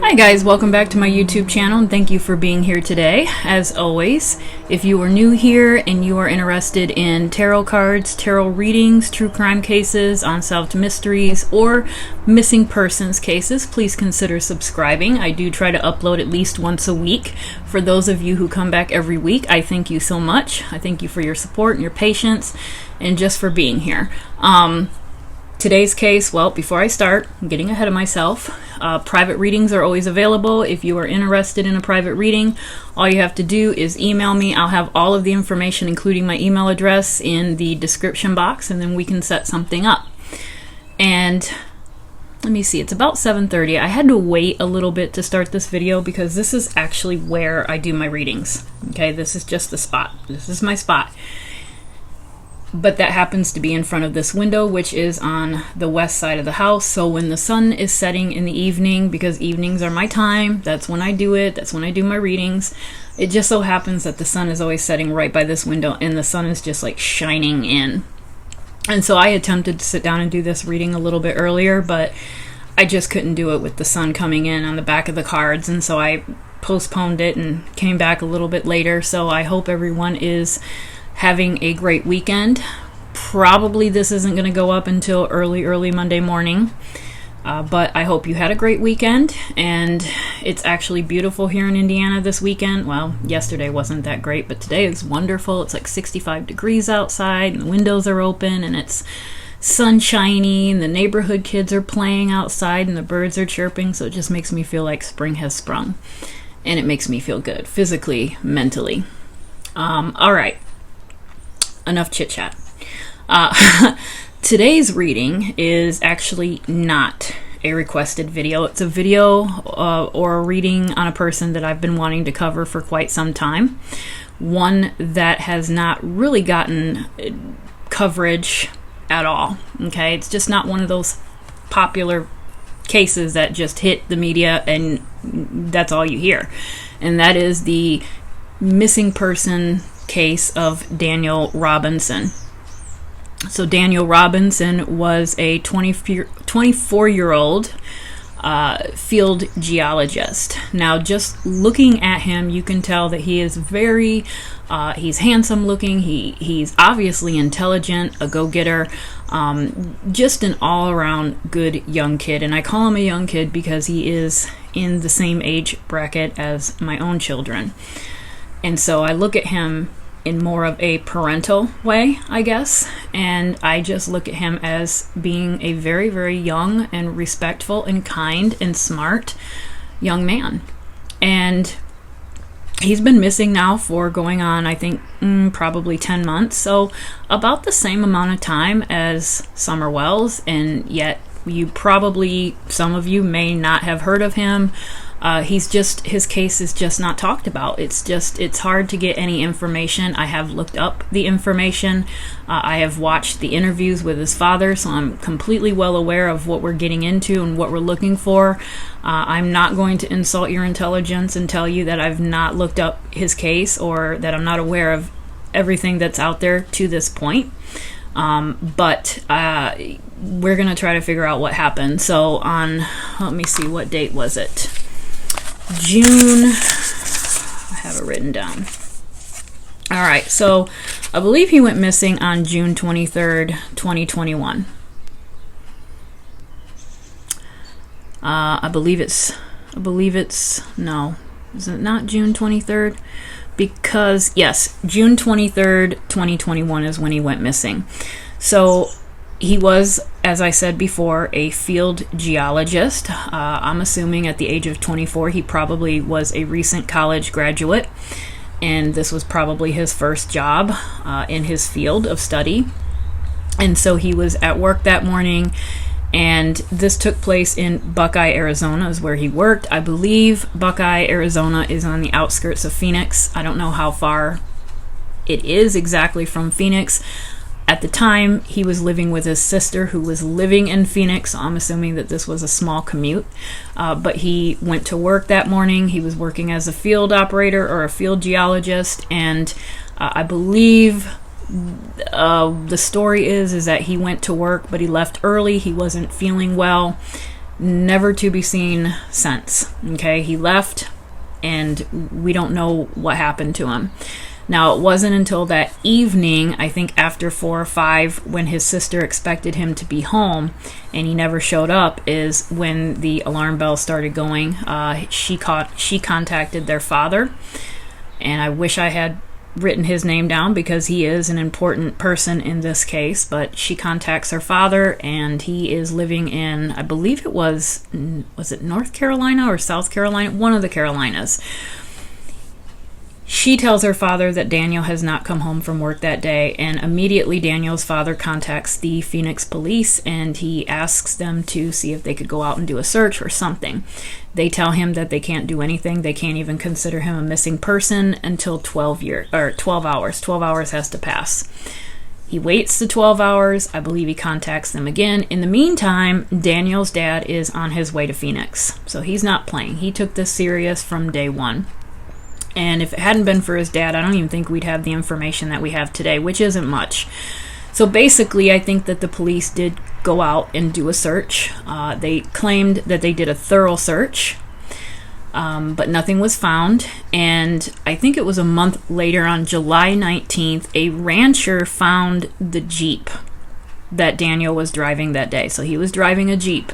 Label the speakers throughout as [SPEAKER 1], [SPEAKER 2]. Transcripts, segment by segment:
[SPEAKER 1] Hi guys, welcome back to my YouTube channel and thank you for being here today. As always, if you are new here and you are interested in tarot cards, tarot readings, true crime cases, unsolved mysteries, or missing persons cases, please consider subscribing. I do try to upload at least once a week. For those of you who come back every week, I thank you so much. I thank you for your support and your patience and just for being here. Today's case, well, before I start, I'm getting ahead of myself. Private readings are always available. If you are interested in a private reading, all you have to do is email me. I'll have all of the information, including my email address, in the description box, and then we can set something up. And let me see, it's about 7:30. I had to wait a little bit to start this video because this is actually where I do my readings. Okay, this is just the spot. This is my spot. But that happens to be in front of this window, which is on the west side of the house. So when the sun is setting in the evening, because evenings are my time, that's when I do it, that's when I do my readings. It just so happens that the sun is always setting right by this window and the sun is just like shining in. And so I attempted to sit down and do this reading a little bit earlier, but I just couldn't do it with the sun coming in on the back of the cards. And so I postponed it and came back a little bit later. So I hope everyone is having a great weekend. Probably this isn't going to go up until early Monday morning, but I hope you had a great weekend. And it's actually beautiful here in Indiana this weekend. Well, yesterday wasn't that great, but today is wonderful. It's like 65 degrees outside and the windows are open and it's sunshiny and the neighborhood kids are playing outside and the birds are chirping. So it just makes me feel like spring has sprung, and it makes me feel good physically, mentally. All right. Enough chit chat. Today's reading is actually not a requested video. It's a video or a reading on a person that I've been wanting to cover for quite some time. One that has not really gotten coverage at all. Okay, it's just not one of those popular cases that just hit the media and that's all you hear. And that is the missing person case of Daniel Robinson. So Daniel Robinson was a 24-year-old field geologist. Now, just looking at him, you can tell that he is very, he's handsome looking. He's obviously intelligent, a go-getter, just an all-around good young kid. And I call him a young kid because he is in the same age bracket as my own children. And so I look at him in more of a parental way, I guess, and I just look at him as being a very, very young and respectful and kind and smart young man. And he's been missing now for going on, I think, probably 10 months, so about the same amount of time as Summer Wells, and yet some of you may not have heard of him. His case is just not talked about. It's hard to get any information. I have looked up the information. I have watched the interviews with his father, so I'm completely well aware of what we're getting into and what we're looking for. I'm not going to insult your intelligence and tell you that I've not looked up his case or that I'm not aware of everything that's out there to this point. But we're going to try to figure out what happened. So let me see, what date was it? June, I have it written down. All right, so I believe he went missing on June 23rd, 2021. I believe it's, no, is it not June 23rd? Because, yes, June 23rd, 2021 is when he went missing. So he was, as I said before, a field geologist. I'm assuming at the age of 24, he probably was a recent college graduate, and this was probably his first job in his field of study. And so he was at work that morning, and this took place in Buckeye, Arizona, is where he worked. I believe Buckeye, Arizona is on the outskirts of Phoenix. I don't know how far it is exactly from Phoenix. At the time, he was living with his sister who was living in Phoenix, so I'm assuming that this was a small commute. But he went to work that morning. He was working as a field operator or a field geologist, and I believe the story is that he went to work, but he left early. He wasn't feeling well, never to be seen since. Okay, he left, and we don't know what happened to him. Now, it wasn't until that evening, I think after 4 or 5, when his sister expected him to be home and he never showed up, is when the alarm bell started going. She contacted their father, and I wish I had written his name down because he is an important person in this case, but she contacts her father, and he is living in, I believe it was it North Carolina or South Carolina? One of the Carolinas. She tells her father that Daniel has not come home from work that day, and immediately Daniel's father contacts the Phoenix police, and he asks them to see if they could go out and do a search or something. They tell him that they can't do anything. They can't even consider him a missing person until 12 hours. 12 hours has to pass. He waits the 12 hours. I believe he contacts them again. In the meantime, Daniel's dad is on his way to Phoenix, so he's not playing. He took this serious from day one. And if it hadn't been for his dad, I don't even think we'd have the information that we have today, which isn't much. So basically, I think that the police did go out and do a search. They claimed that they did a thorough search, but nothing was found. And I think it was a month later, on July 19th, a rancher found the Jeep that Daniel was driving that day. So he was driving a Jeep.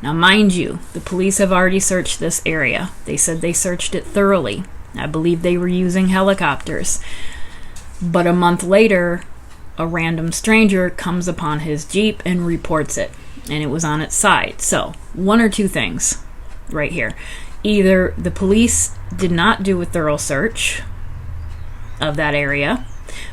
[SPEAKER 1] Now, mind you, the police have already searched this area. They said they searched it thoroughly. I believe they were using helicopters. But a month later, a random stranger comes upon his Jeep and reports it. And it was on its side. So, one or two things right here. Either the police did not do a thorough search of that area,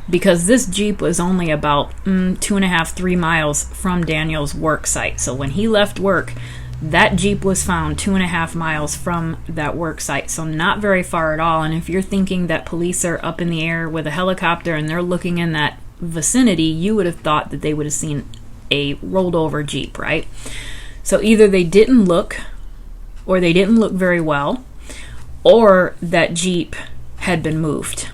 [SPEAKER 1] because this Jeep was only about 2.5, 3 miles from Daniel's work site. So when he left work, that Jeep was found 2.5 miles from that work site, so not very far at all. And if you're thinking that police are up in the air with a helicopter and they're looking in that vicinity, you would have thought that they would have seen a rolled over Jeep, right? So either they didn't look, or they didn't look very well, or that Jeep had been moved.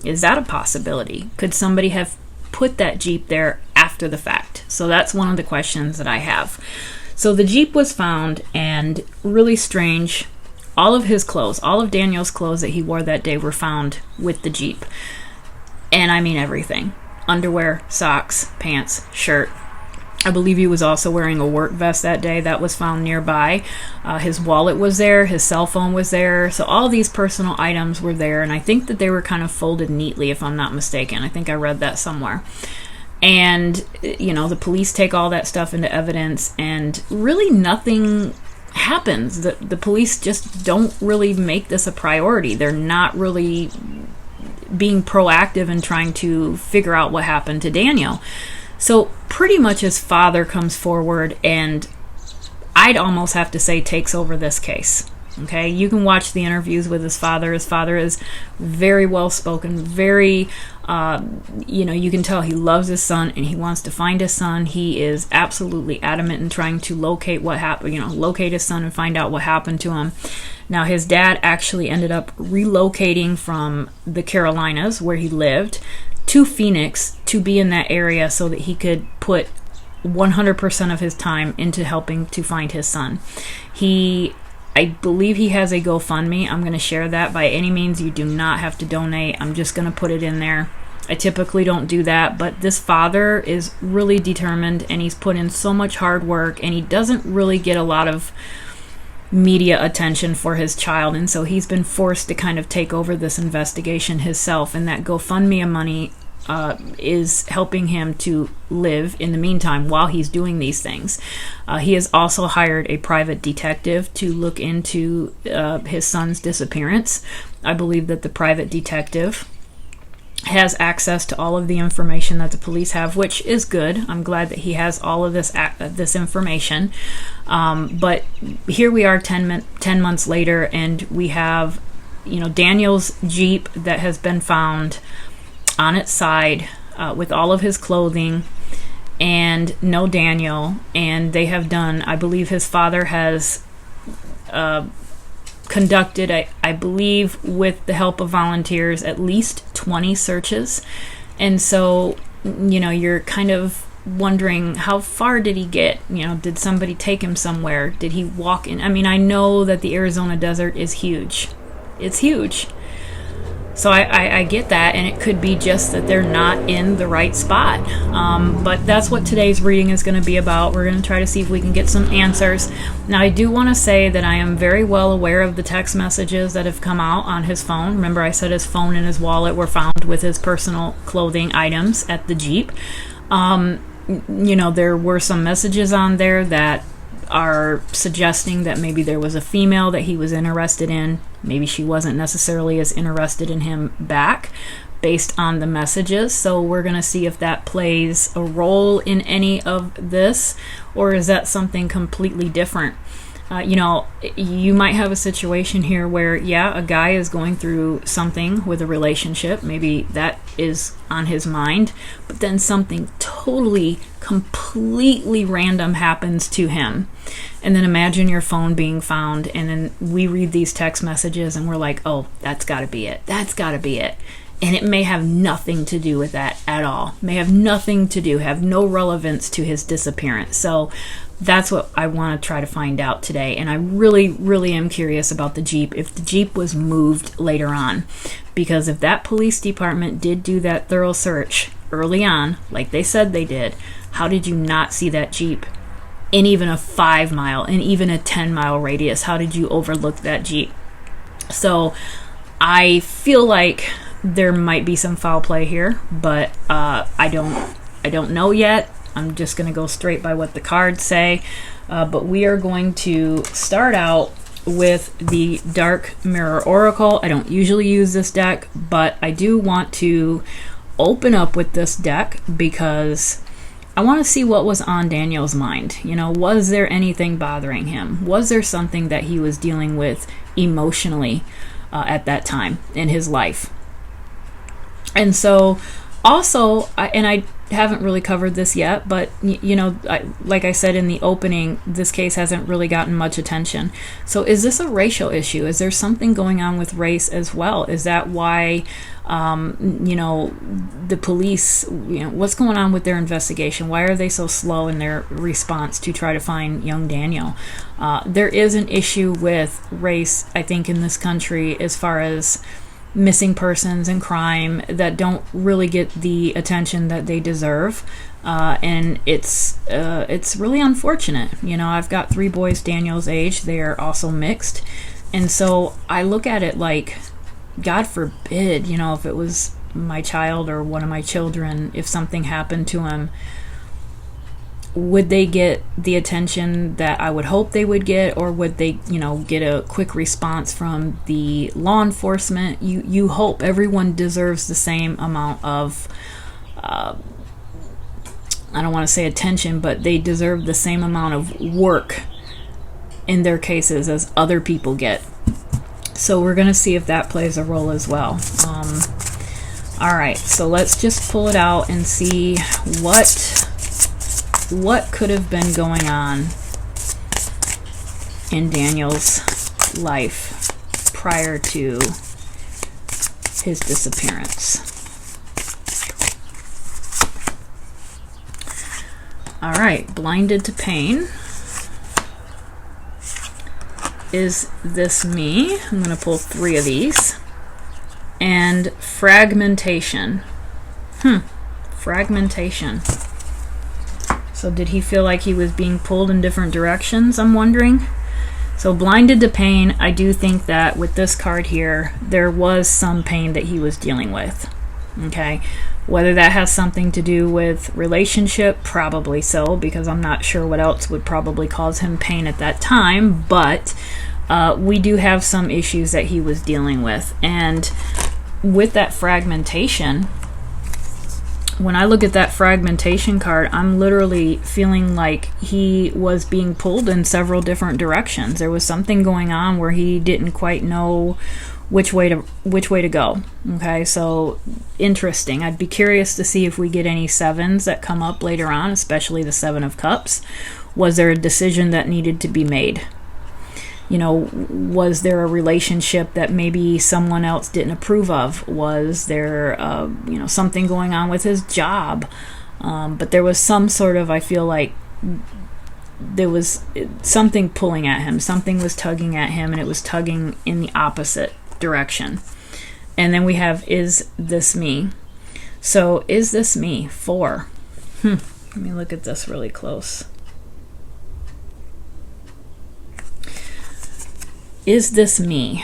[SPEAKER 1] Is that a possibility? Could somebody have put that Jeep there after the fact? So that's one of the questions that I have. So the Jeep was found, and really strange, all of his clothes, all of Daniel's clothes that he wore that day were found with the Jeep. And I mean everything. Underwear, socks, pants, shirt. I believe he was also wearing a work vest that day that was found nearby. His wallet was there, his cell phone was there. So all these personal items were there, and I think that they were kind of folded neatly, if I'm not mistaken. I think I read that somewhere. And, the police take all that stuff into evidence, and really nothing happens. The police just don't really make this a priority. They're not really being proactive in trying to figure out what happened to Daniel. So pretty much his father comes forward, and I'd almost have to say takes over this case. Okay, you can watch the interviews with his father. His father is very well spoken, very, you can tell he loves his son and he wants to find his son. He is absolutely adamant in trying to locate what happened, locate his son and find out what happened to him. Now, his dad actually ended up relocating from the Carolinas, where he lived, to Phoenix to be in that area so that he could put 100% of his time into helping to find his son. I believe he has a GoFundMe. I'm going to share that. By any means, you do not have to donate. I'm just going to put it in there. I typically don't do that, but this father is really determined, and he's put in so much hard work, and he doesn't really get a lot of media attention for his child, and so he's been forced to kind of take over this investigation himself, and that GoFundMe money is helping him to live in the meantime while he's doing these things. He has also hired a private detective to look into his son's disappearance. I believe that the private detective has access to all of the information that the police have, which is good. I'm glad that he has all of this information. But here we are 10 months later, and we have Daniel's Jeep that has been found on its side with all of his clothing, and no Daniel. And they have done, I believe his father has conducted, I believe with the help of volunteers, at least 20 searches. And so, you're kind of wondering, how far did he get? Did somebody take him somewhere? Did he walk in? I mean, I know that the Arizona desert is huge. It's huge. So I get that, and it could be just that they're not in the right spot. But that's what today's reading is going to be about. We're going to try to see if we can get some answers. Now, I do want to say that I am very well aware of the text messages that have come out on his phone. Remember, I said his phone and his wallet were found with his personal clothing items at the Jeep. There were some messages on there that are suggesting that maybe there was a female that he was interested in. Maybe she wasn't necessarily as interested in him back based on the messages. So we're going to see if that plays a role in any of this, or is that something completely different? You might have a situation here where, a guy is going through something with a relationship. Maybe that is on his mind, but then something totally, completely random happens to him. And then imagine your phone being found, and then we read these text messages and we're like, oh, that's got to be it. That's got to be it. And it may have nothing to do with that at all. May have nothing to do, have no relevance to his disappearance. So that's what I want to try to find out today. And I really, really am curious about the Jeep, if the Jeep was moved later on. Because if that police department did do that thorough search early on, like they said they did, how did you not see that Jeep in even a 5 mile, in even a 10-mile radius? How did you overlook that Jeep? So I feel like there might be some foul play here, but I don't know yet. I'm just going to go straight by what the cards say. But we are going to start out with the Dark Mirror Oracle. I don't usually use this deck, but I do want to open up with this deck because I want to see what was on Daniel's mind. Was there anything bothering him? Was there something that he was dealing with emotionally at that time in his life? And so also, I haven't really covered this yet, but like I said in the opening, this case hasn't really gotten much attention. So is this a racial issue? Is there something going on with race as well? Is that why the police, what's going on with their investigation? Why are they so slow in their response to try to find young Daniel? There is an issue with race, I think, in this country as far as missing persons and crime that don't really get the attention that they deserve, and it's really unfortunate. I've got 3 boys Daniel's age. They are also mixed, and so I look at it like, God forbid, if it was my child or one of my children, if something happened to him, would they get the attention that I would hope they would get, or would they, get a quick response from the law enforcement? You hope everyone deserves the same amount of, I don't want to say attention, but they deserve the same amount of work in their cases as other people get. So we're going to see if that plays a role as well. All right, so let's just pull it out and see what could have been going on in Daniel's life prior to his disappearance. All right, blinded to pain. Is this me? I'm going to pull 3 of these. And fragmentation. Fragmentation. So did he feel like he was being pulled in different directions, I'm wondering? So blinded to pain, I do think that with this card here, there was some pain that he was dealing with. Okay? Whether that has something to do with relationship, probably so, because I'm not sure what else would probably cause him pain at that time, but we do have some issues that he was dealing with. And with that fragmentation, when I look at that fragmentation card, I'm literally feeling like he was being pulled in several different directions. There was something going on where he didn't quite know which way to go. Okay, so interesting. I'd be curious to see if we get any 7s that come up later on, especially the 7 of Cups. Was there a decision that needed to be made? Was there a relationship that maybe someone else didn't approve of? Was there, something going on with his job? But there was some sort of, I feel like there was something pulling at him. Something was tugging at him, and it was tugging in the opposite direction. And then we have, is this me? So, is this me? 4. Let me look at this really close. Is this me?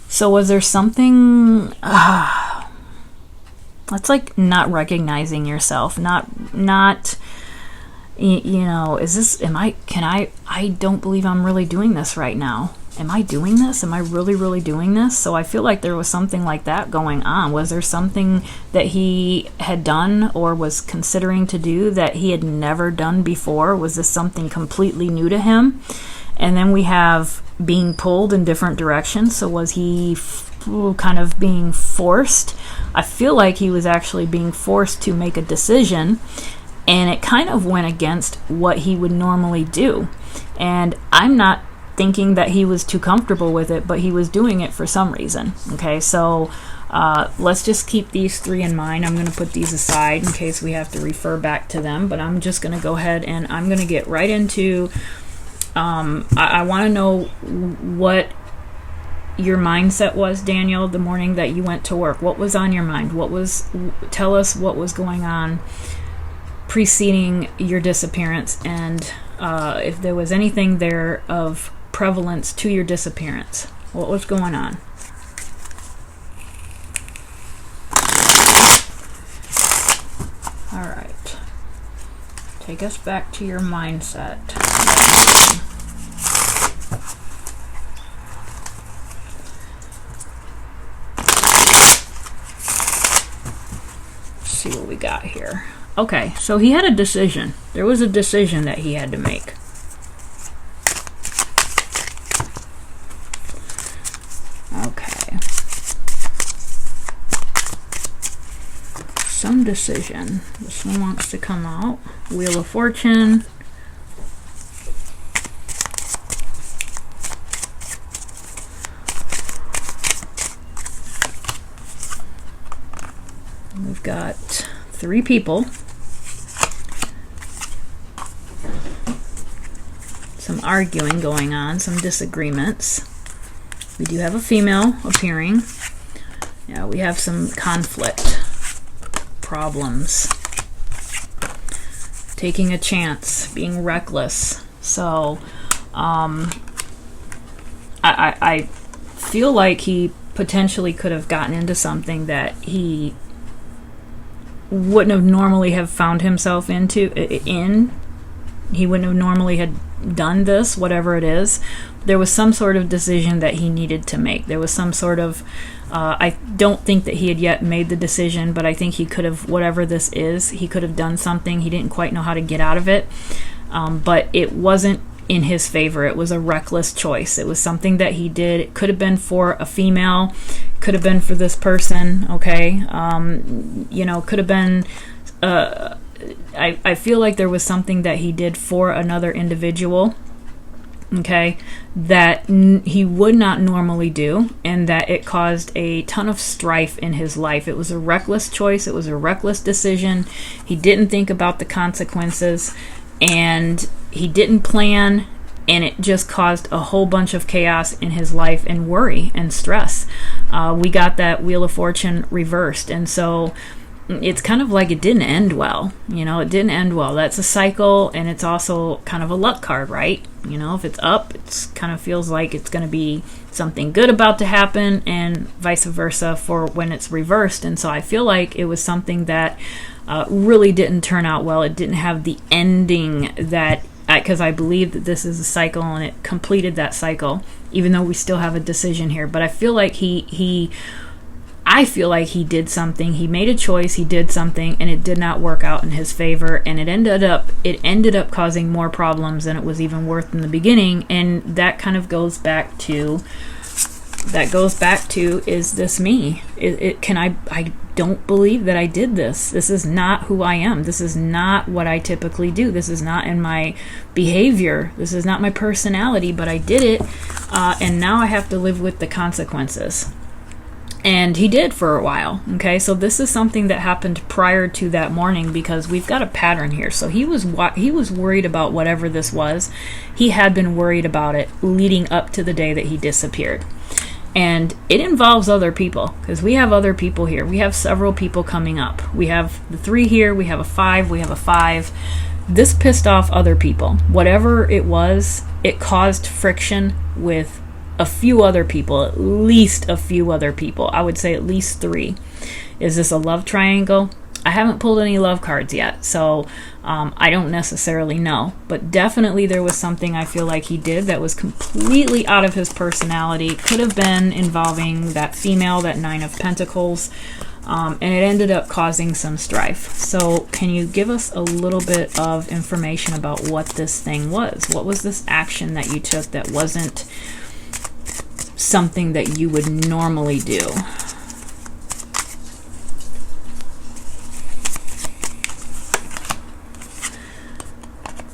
[SPEAKER 1] So was there something... that's like not recognizing yourself. Not... You know, is this... I don't believe I'm really doing this right now. Am I doing this? Am I really, really doing this? So I feel like there was something like that going on. Was there something that he had done or was considering to do that he had never done before? Was this something completely new to him? And then we have being pulled in different directions. So was he kind of being forced? I feel like he was actually being forced to make a decision, and it kind of went against what he would normally do. And I'm not thinking that he was too comfortable with it, but he was doing it for some reason. Okay, so let's just keep these 3 in mind. I'm going to put these aside in case we have to refer back to them, but I'm just going to go ahead and I'm going to get right into I want to know what your mindset was, Daniel, the morning that you went to work. What was on your mind? Tell us what was going on preceding your disappearance, and if there was anything there of prevalence to your disappearance. What was going on? All right. Take us back to your mindset. Let's see what we got here. Okay, so he had a decision. There was a decision that he had to make. Okay. Some decision. This one wants to come out. Wheel of Fortune. We've got 3 people. Some arguing going on, some disagreements. We do have a female appearing. Yeah, we have some conflict, problems, taking a chance, being reckless. So, I feel like he potentially could have gotten into something that he wouldn't have normally have found himself in. He wouldn't have normally had done this, whatever it is. There was some sort of decision that he needed to make. There was some sort of I don't think that he had yet made the decision, but I think he could have, whatever this is, he could have done something. He didn't quite know how to get out of it, but it wasn't in his favor. It was a reckless choice. It was something that he did. It could have been for a female, could have been for this person, okay? Could have been I feel like there was something that he did for another individual, okay, that he would not normally do, and that it caused a ton of strife in his life. It was a reckless choice. It was a reckless decision. He didn't think about the consequences, and he didn't plan, and it just caused a whole bunch of chaos in his life and worry and stress. We got that Wheel of Fortune reversed, and so it's kind of like it didn't end well. It didn't end well. That's a cycle, and it's also kind of a luck card, right? If it's up, it's kind of feels like it's going to be something good about to happen, and vice versa for when it's reversed. And so I feel like it was something that really didn't turn out well. It didn't have the ending that, because I believe that this is a cycle, and it completed that cycle, even though we still have a decision here. But I feel like I feel like he did something. He made a choice. He did something, and it did not work out in his favor. And it ended up causing more problems than it was even worth in the beginning. And that kind of goes back to, is this me? I don't believe that I did this. This is not who I am. This is not what I typically do. This is not in my behavior. This is not my personality. But I did it, and now I have to live with the consequences. And he did for a while. Okay, so this is something that happened prior to that morning, because we've got a pattern here. So he was worried about whatever this was. He had been worried about it leading up to the day that he disappeared. And it involves other people, because we have other people here. We have several people coming up. We have the 3 here, we have a 5, we have a 5. This pissed off other people. Whatever it was, it caused friction with a few other people, at least a few other people. I would say at least 3. Is this a love triangle? I haven't pulled any love cards yet, so I don't necessarily know. But definitely there was something I feel like he did that was completely out of his personality. Could have been involving that female, that 9 of Pentacles, and it ended up causing some strife. So can you give us a little bit of information about what this thing was? What was this action that you took that wasn't something that you would normally do?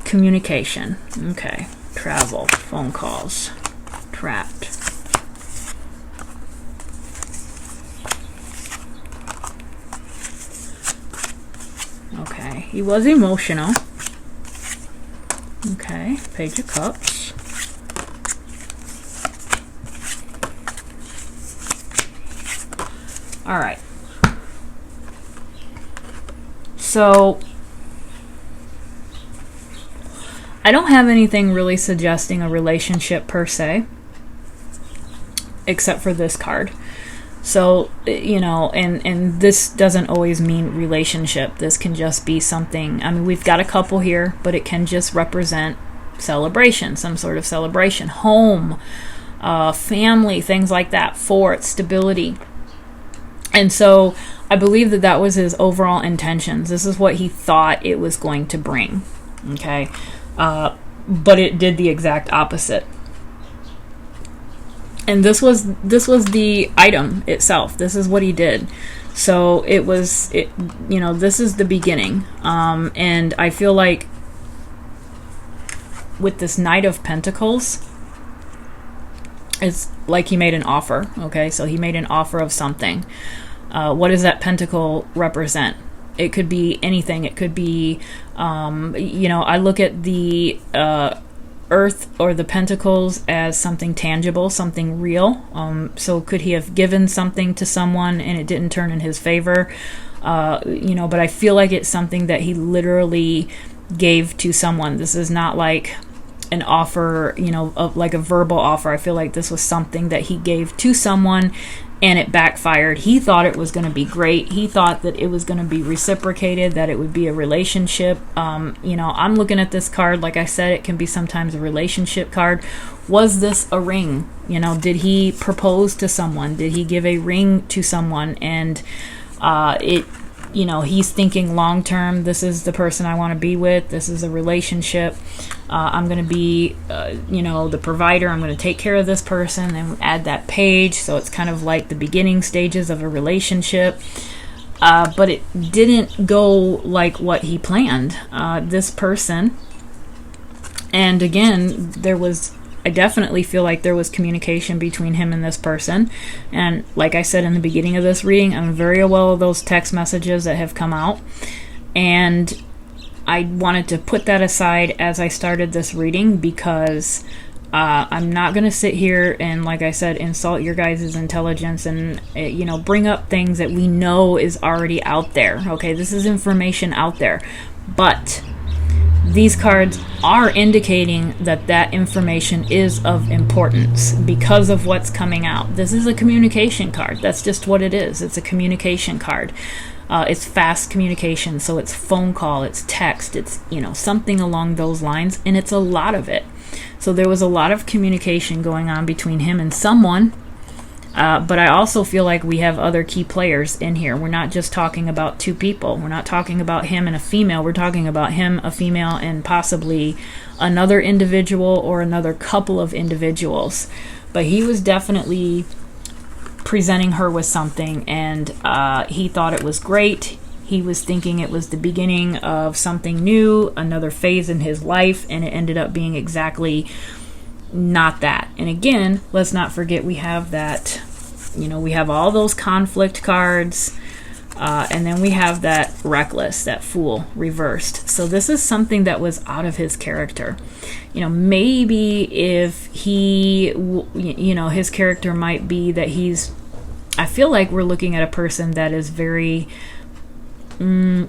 [SPEAKER 1] Communication. Okay. Travel. Phone calls. Trapped. Okay. He was emotional. Okay. Page of Cups. All right. So I don't have anything really suggesting a relationship per se, except for this card. So, you know, and this doesn't always mean relationship. This can just be something. I mean, we've got a couple here, but it can just represent celebration, some sort of celebration, home, family, things like that. 4, stability. And so I believe that that was his overall intentions. This is what he thought it was going to bring. Okay. But it did the exact opposite. And this was the item itself. This is what he did. So you know, this is the beginning. And I feel like with this Knight of Pentacles, it's like he made an offer. Okay, so he made an offer of something. What does that pentacle represent? It could be anything. It could be, you know, I look at the earth or the pentacles as something tangible, something real. So could he have given something to someone and it didn't turn in his favor? You know, but I feel like it's something that he literally gave to someone. This is not like an offer, you know, like a verbal offer. I feel like this was something that he gave to someone and it backfired. He thought it was going to be great. He thought that it was going to be reciprocated, that it would be a relationship. You know, I'm looking at this card. Like I said, it can be sometimes a relationship card. Was this a ring? You know, did he propose to someone? Did he give a ring to someone? And you know, he's thinking long term. This is the person I want to be with. This is a relationship. I'm going to be, you know, the provider. I'm going to take care of this person, and add that page. So it's kind of like the beginning stages of a relationship. But it didn't go like what he planned. This person, and again, I definitely feel like there was communication between him and this person. And like I said in the beginning of this reading, I'm very aware of those text messages that have come out. And I wanted to put that aside as I started this reading, because I'm not going to sit here and, like I said, insult your guys' intelligence and, you know, bring up things that we know is already out there. Okay, this is information out there. But these cards are indicating that that information is of importance because of what's coming out. This is a communication card. That's just what it is. It's a communication card. It's fast communication, so it's phone call, it's text, it's, you know, something along those lines, and it's a lot of it. So there was a lot of communication going on between him and someone. But I also feel like we have other key players in here. We're not just talking about 2 people. We're not talking about him and a female. We're talking about him, a female, and possibly another individual or another couple of individuals. But he was definitely presenting her with something, and he thought it was great. He was thinking it was the beginning of something new, another phase in his life, and it ended up being exactly not that. And again, let's not forget we have that You know, we have all those conflict cards. And then we have that reckless, that fool reversed. So this is something that was out of his character. You know, maybe if he, you know, his character might be that I feel like we're looking at a person that is very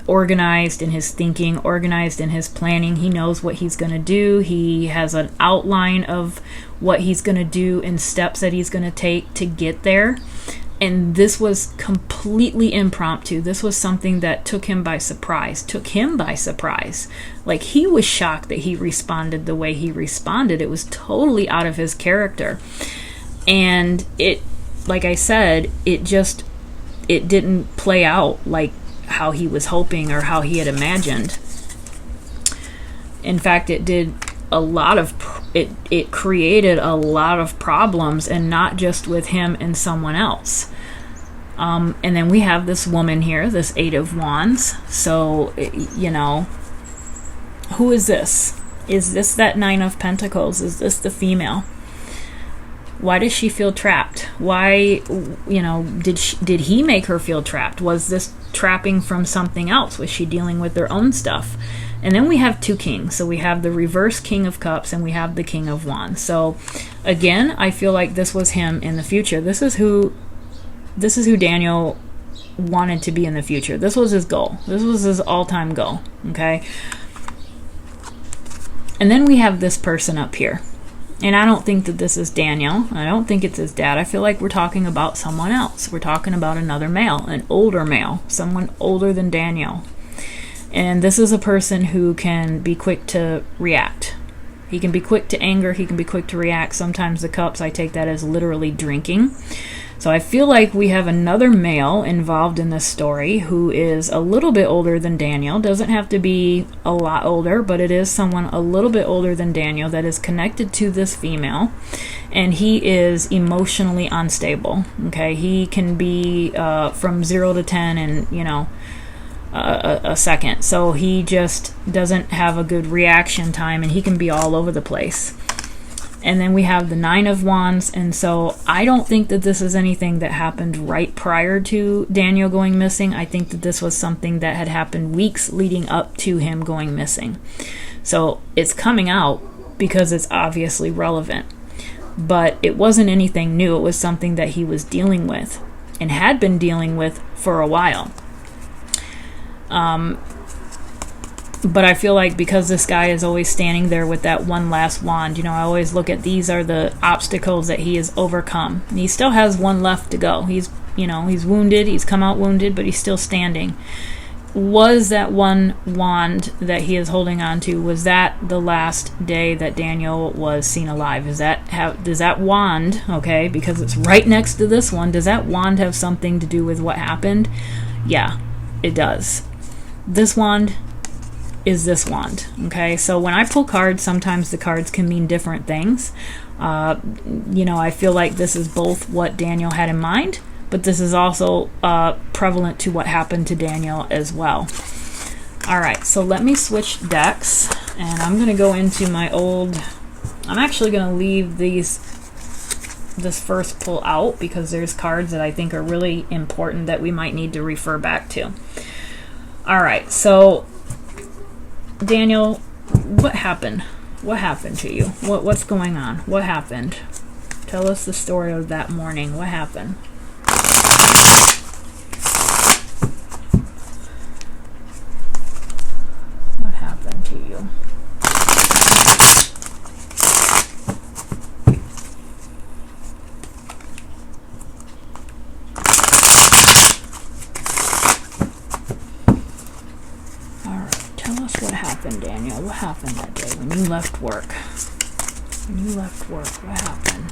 [SPEAKER 1] organized in his thinking, organized in his planning. He knows what he's going to do. He has an outline of what he's going to do and steps that he's going to take to get there. And this was completely impromptu. This was something that took him by surprise. Like, he was shocked that he responded the way he responded. It was totally out of his character. And it, like I said, it didn't play out like how he was hoping or how he had imagined. In fact, it did it created a lot of problems, and not just with him and someone else. And then we have this woman here, this Eight of Wands. So, you know, who is this? Is this that Nine of Pentacles? Is this the female? Why does she feel trapped? Why, you know, did he make her feel trapped? Was this trapping from something else? Was she dealing with their own stuff? And then we have two kings. So we have the reverse King of Cups and we have the King of Wands. So again, I feel like this was him in the future. This is who Daniel wanted to be in the future. This was his goal. This was his all-time goal. Okay. And then we have this person up here. And I don't think that this is Daniel. I don't think it's his dad. I feel like we're talking about someone else. We're talking about another male, an older male, someone older than Daniel. And this is a person who can be quick to react. He can be quick to anger. He can be quick to react. Sometimes the cups, I take that as literally drinking. So I feel like we have another male involved in this story who is a little bit older than Daniel. Doesn't have to be a lot older, but it is someone a little bit older than Daniel that is connected to this female. And he is emotionally unstable. Okay, he can be from 0 to 10 in, you know, a second. So he just doesn't have a good reaction time, and he can be all over the place. And then we have the Nine of Wands, and so I don't think that this is anything that happened right prior to Daniel going missing. I think that this was something that had happened weeks leading up to him going missing. So it's coming out because it's obviously relevant. But it wasn't anything new. It was something that he was dealing with and had been dealing with for a while. But I feel like because this guy is always standing there with that one last wand, you know, I always look at these are the obstacles that he has overcome. And he still has one left to go. He's, you know, he's wounded. He's come out wounded, but he's still standing. Was that one wand that he is holding on to, was that the last day that Daniel was seen alive? Does that wand, okay, because it's right next to this one, does that wand have something to do with what happened? Yeah, it does. This wand is this wand. Okay, so when I pull cards, sometimes the cards can mean different things. You know, I feel like this is both what Daniel had in mind, but this is also prevalent to what happened to Daniel as well. All right, so let me switch decks, and I'm going to go into my old... I'm actually going to leave this first pull out because there's cards that I think are really important that we might need to refer back to. All right, so Daniel, what happened? What happened to you? What's going on? What happened? Tell us the story of that morning. What happened? What happened to you? What happened, Daniel? What happened that day when you left work? When you left work, what happened?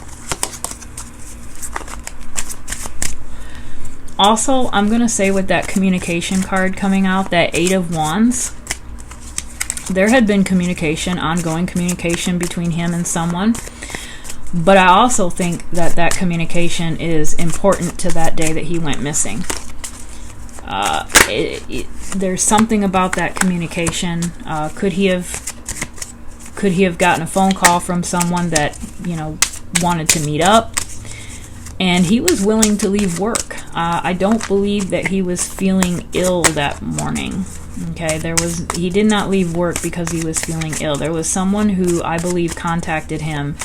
[SPEAKER 1] Also, I'm going to say with that communication card coming out, that Eight of Wands, there had been communication, ongoing communication between him and someone. But I also think that that communication is important to that day that he went missing. There's something about that communication. Could he have gotten a phone call from someone that, you know, wanted to meet up? And he was willing to leave work. I don't believe that he was feeling ill that morning. Okay, he did not leave work because he was feeling ill. There was someone who I believe contacted him,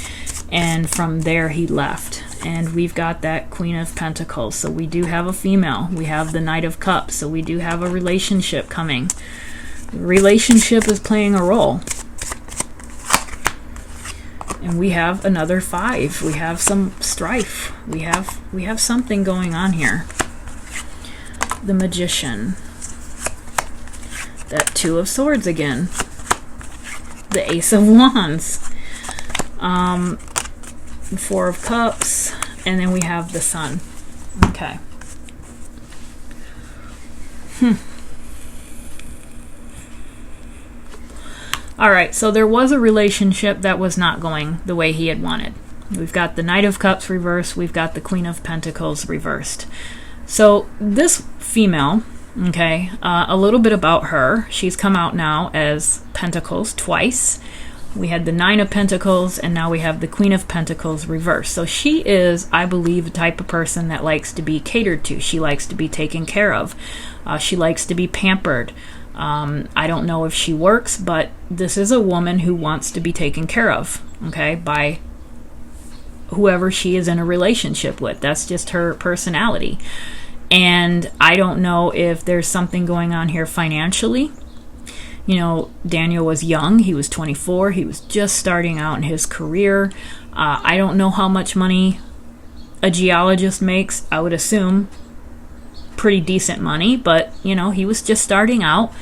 [SPEAKER 1] and from there he left. And we've got that Queen of Pentacles. So we do have a female. We have the Knight of Cups. So we do have a relationship coming. Relationship is playing a role. And we have another 5. We have some strife. We have something going on here. The Magician. That 2 of Swords again. The Ace of Wands. 4 of Cups. And then we have the Sun. Okay. Alright, so there was a relationship that was not going the way he had wanted. We've got the Knight of Cups reversed. We've got the Queen of Pentacles reversed. So this female, okay, a little bit about her. She's come out now as Pentacles twice. We had the 9 of Pentacles, and now we have the Queen of Pentacles reversed. So she is, I believe, the type of person that likes to be catered to. She likes to be taken care of. She likes to be pampered. I don't know if she works, but this is a woman who wants to be taken care of, okay, by whoever she is in a relationship with. That's just her personality. And I don't know if there's something going on here financially. You know, Daniel was young. He was 24. He was just starting out in his career. I don't know how much money a geologist makes. I would assume pretty decent money, but you know, he was just starting out.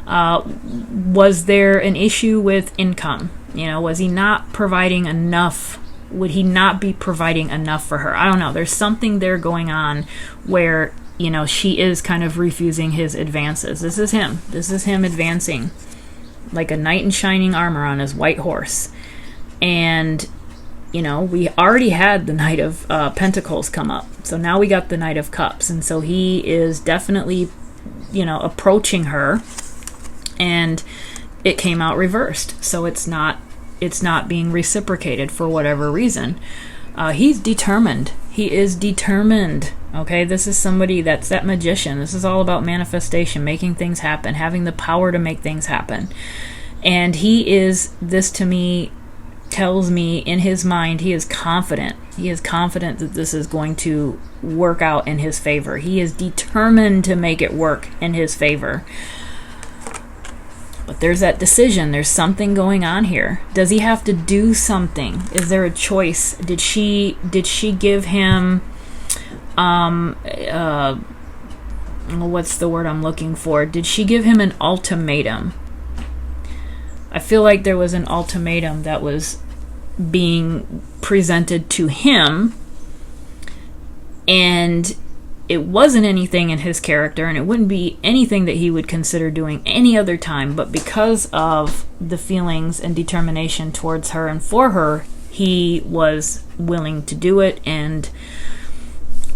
[SPEAKER 1] Was there an issue with income? You know, was he not providing enough? Would he not be providing enough for her? I don't know. There's something there going on where, you know, she is kind of refusing his advances. This is him. This is him advancing like a knight in shining armor on his white horse. And you know, we already had the Knight of Pentacles come up. So now we got the Knight of Cups. And so he is definitely, you know, approaching her. And it came out reversed. So it's not being reciprocated for whatever reason. He's determined. He is determined. Okay, this is somebody that's that magician. This is all about manifestation, making things happen, having the power to make things happen. And he is, this to me, tells me in his mind he is confident. He is confident that this is going to work out in his favor. He is determined to make it work in his favor. But there's that decision. There's something going on here. Does he have to do something? Is there a choice? Did she give him what's the word I'm looking for? Did she give him an ultimatum? I feel like there was an ultimatum that was being presented to him, and it wasn't anything in his character, and it wouldn't be anything that he would consider doing any other time, but because of the feelings and determination towards her and for her, he was willing to do it, and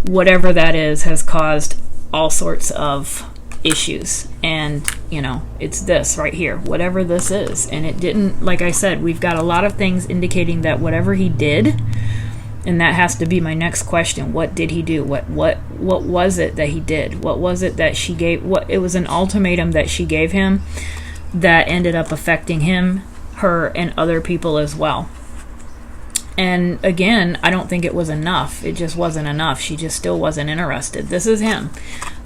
[SPEAKER 1] whatever that is has caused all sorts of issues. And you know, it's this right here, whatever this is. And it didn't, like I said, we've got a lot of things indicating that whatever he did, and that has to be my next question, what did he do? What was it that he did? What was it that she gave? What, it was an ultimatum that she gave him that ended up affecting him, her, and other people as well. And again, I don't think it was enough. It just wasn't enough. She just still wasn't interested. This is him.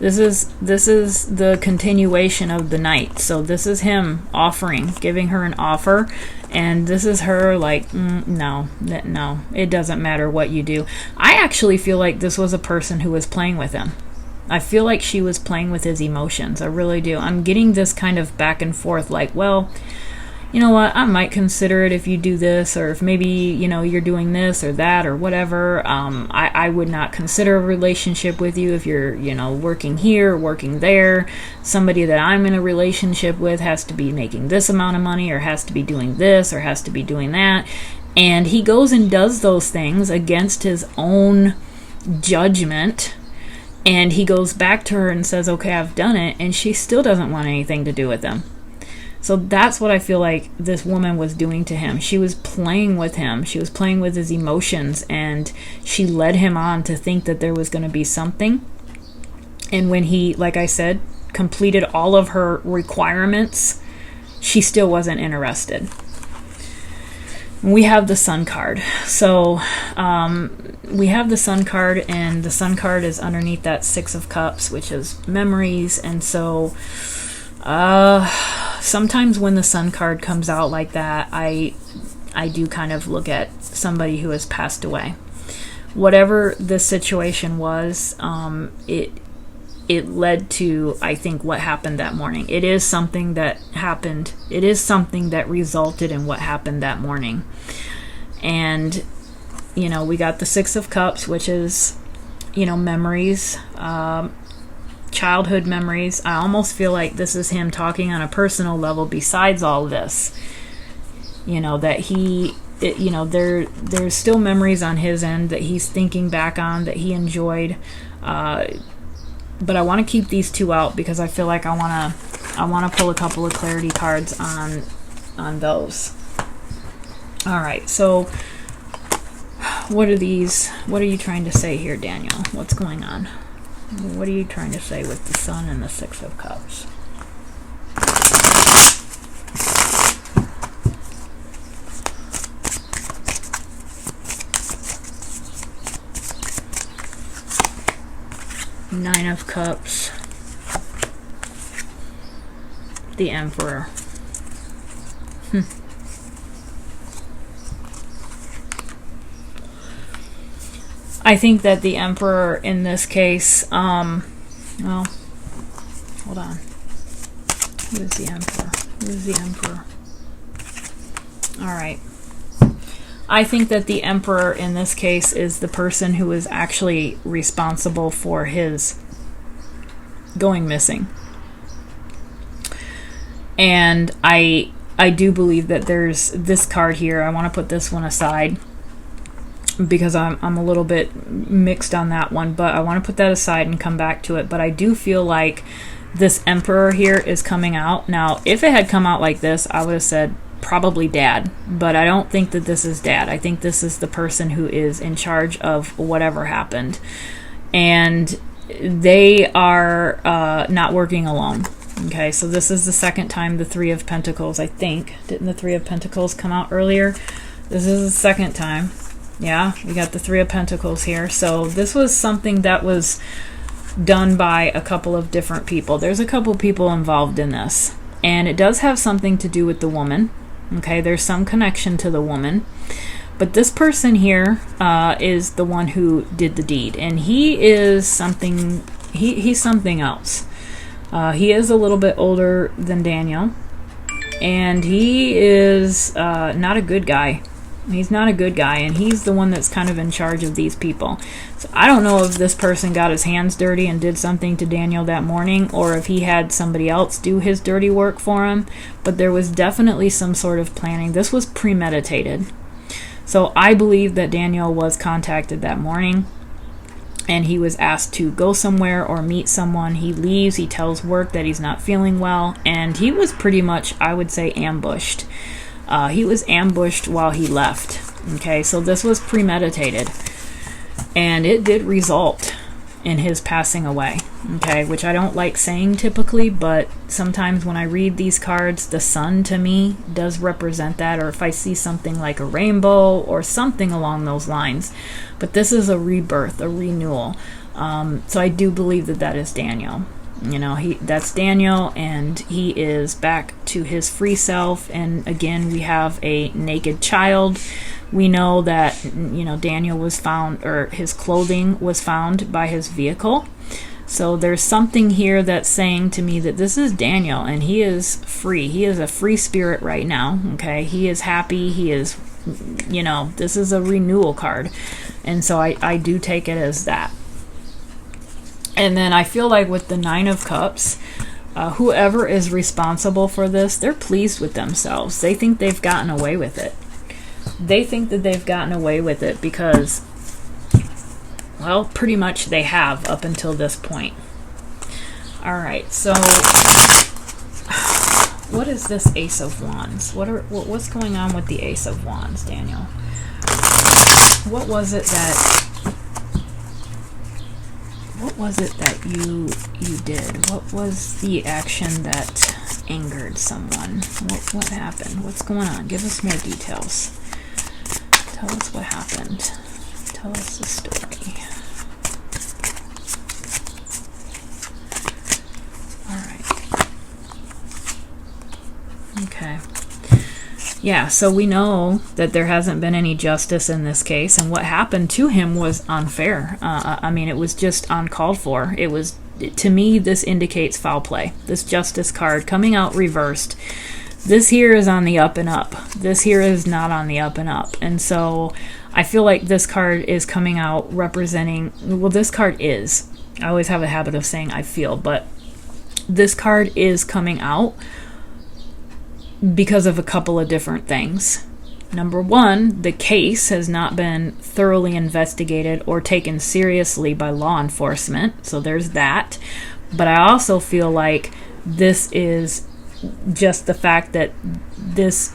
[SPEAKER 1] This is the continuation of the Knight. So this is him offering, giving her an offer, and this is her like, no, it doesn't matter what you do. I actually feel like this was a person who was playing with him. I feel like she was playing with his emotions. I really do. I'm getting this kind of back and forth like, well, you know what, I might consider it if you do this, or if maybe, you know, you're doing this or that or whatever. I would not consider a relationship with you if you're, you know, working here, working there. Somebody that I'm in a relationship with has to be making this amount of money, or has to be doing this, or has to be doing that. And he goes and does those things against his own judgment. And he goes back to her and says, okay, I've done it. And she still doesn't want anything to do with him. So that's what I feel like this woman was doing to him. She was playing with him. She was playing with his emotions, and she led him on to think that there was going to be something. And when he, like I said, completed all of her requirements, she still wasn't interested. We have the Sun card. So we have the Sun card, and the Sun card is underneath that Six of Cups, which is memories. And so sometimes when the Sun card comes out like that, I do kind of look at somebody who has passed away. Whatever the situation was, it led to, I think, what happened that morning. It is something that happened. It is something that resulted in what happened that morning. And, you know, we got the Six of Cups, which is, you know, memories, childhood memories. I almost feel like this is him talking on a personal level besides all this. You know, that there's still memories on his end that he's thinking back on, that he enjoyed. But I want to keep these two out because I feel like I want to pull a couple of clarity cards on those. All right, so what are these? What are you trying to say here, Daniel? What's going on? What are you trying to say with the Sun and the Six of Cups? Nine of Cups, the Emperor. I think that the Emperor in this case, well, hold on. Who is the Emperor? Who is the Emperor? All right. I think that the Emperor in this case is the person who is actually responsible for his going missing. And I do believe that there's this card here. I want to put this one aside because I'm a little bit mixed on that one, but I want to put that aside and come back to it. But I do feel like this Emperor here is coming out. Now, if it had come out like this, I would have said probably Dad, but I don't think that this is Dad. I think this is the person who is in charge of whatever happened, and they are not working alone. Okay, so this is the second time the Three of Pentacles, I think. Didn't the Three of Pentacles come out earlier? This is the second time. Yeah, we got the Three of Pentacles here. So this was something that was done by a couple of different people. There's a couple people involved in this, and it does have something to do with the woman. Okay, there's some connection to the woman. But this person here is the one who did the deed. And he is something, he's something else. He is a little bit older than Daniel. And he is not a good guy. He's not a good guy. And he's the one that's kind of in charge of these people. So I don't know if this person got his hands dirty and did something to Daniel that morning, or if he had somebody else do his dirty work for him. But there was definitely some sort of planning. This was premeditated. So I believe that Daniel was contacted that morning, and he was asked to go somewhere or meet someone. He leaves. He tells work that he's not feeling well. And he was pretty much, I would say, ambushed. He was ambushed while he left. Okay, so this was premeditated. And it did result in his passing away. Okay, which I don't like saying typically, but sometimes when I read these cards, the Sun to me does represent that, or if I see something like a rainbow or something along those lines. But this is a rebirth, a renewal. So I do believe that that is Daniel. You know, that's Daniel, and he is back to his free self. And again, we have a naked child. We know that, you know, Daniel was found, or his clothing was found by his vehicle. So there's something here that's saying to me that this is Daniel, and he is free. He is a free spirit right now. Okay, he is happy. He is, you know, this is a renewal card, and so I do take it as that. And then I feel like with the Nine of Cups, whoever is responsible for this, they're pleased with themselves. They think they've gotten away with it. They think that they've gotten away with it because, well, pretty much they have up until this point. All right, so what is this Ace of Wands? What's going on with the Ace of Wands, Daniel? What was it that you did? What was the action that angered someone? What happened? What's going on? Give us more details. Tell us what happened. Tell us the story. All right. Okay. Yeah, so we know that there hasn't been any justice in this case, and what happened to him was unfair. I mean, it was just uncalled for. It was, to me, this indicates foul play. This justice card coming out reversed. This here is on the up and up. This here is not on the up and up. And so I feel like this card is coming out representing, well, this card is. I always have a habit of saying I feel, but this card is coming out because of a couple of different things. Number one, the case has not been thoroughly investigated or taken seriously by law enforcement, so there's that. But I also feel like this is just the fact that this,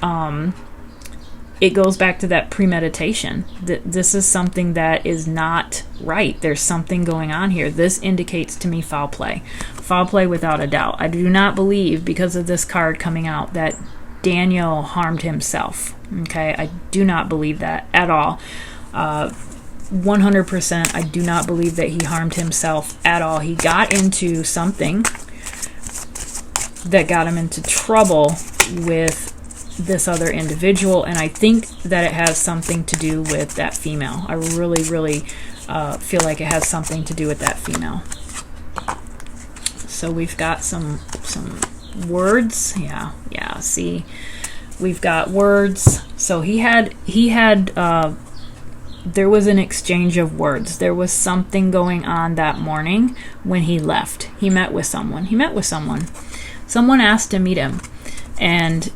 [SPEAKER 1] it goes back to that premeditation. This is something that is not right. There's something going on here. This indicates to me foul play. Foul play without a doubt. I do not believe, because of this card coming out, that Daniel harmed himself. Okay, I do not believe that at all. 100%, I do not believe that he harmed himself at all. He got into something that got him into trouble with this other individual, and I think that it has something to do with that female. I really feel like it has something to do with that female. So we've got some words. Yeah, see, we've got words. So he had there was an exchange of words. There was something going on that morning when he left. He met with someone. Someone asked to meet him, and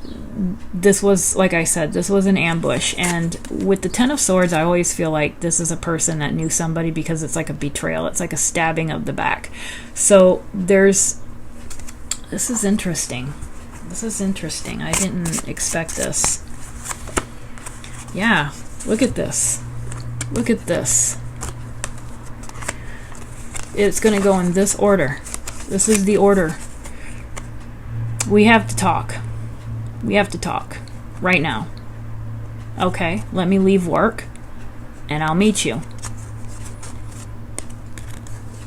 [SPEAKER 1] this was, like I said, this was an ambush. And with the Ten of Swords, I always feel like this is a person that knew somebody, because it's like a betrayal. It's like a stabbing of the back. So this is interesting. This is interesting. I didn't expect this. Yeah, look at this. Look at this. It's going to go in this order. This is the order. We have to talk. We have to talk right now. Okay, let me leave work and I'll meet you.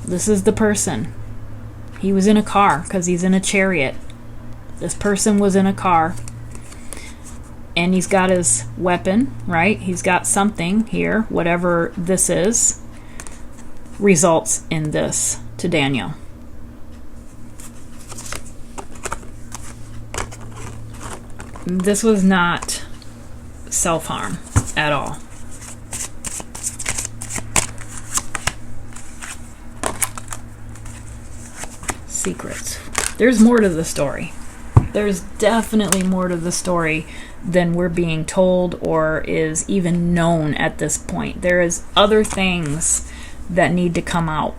[SPEAKER 1] This is the person. He was in a car because he's in a chariot. This person was in a car, and he's got his weapon, right? He's got something here. Whatever this is results in this to Daniel. This was not self-harm at all. Secrets. There's more to the story. There's definitely more to the story than we're being told or is even known at this point. There is other things that need to come out.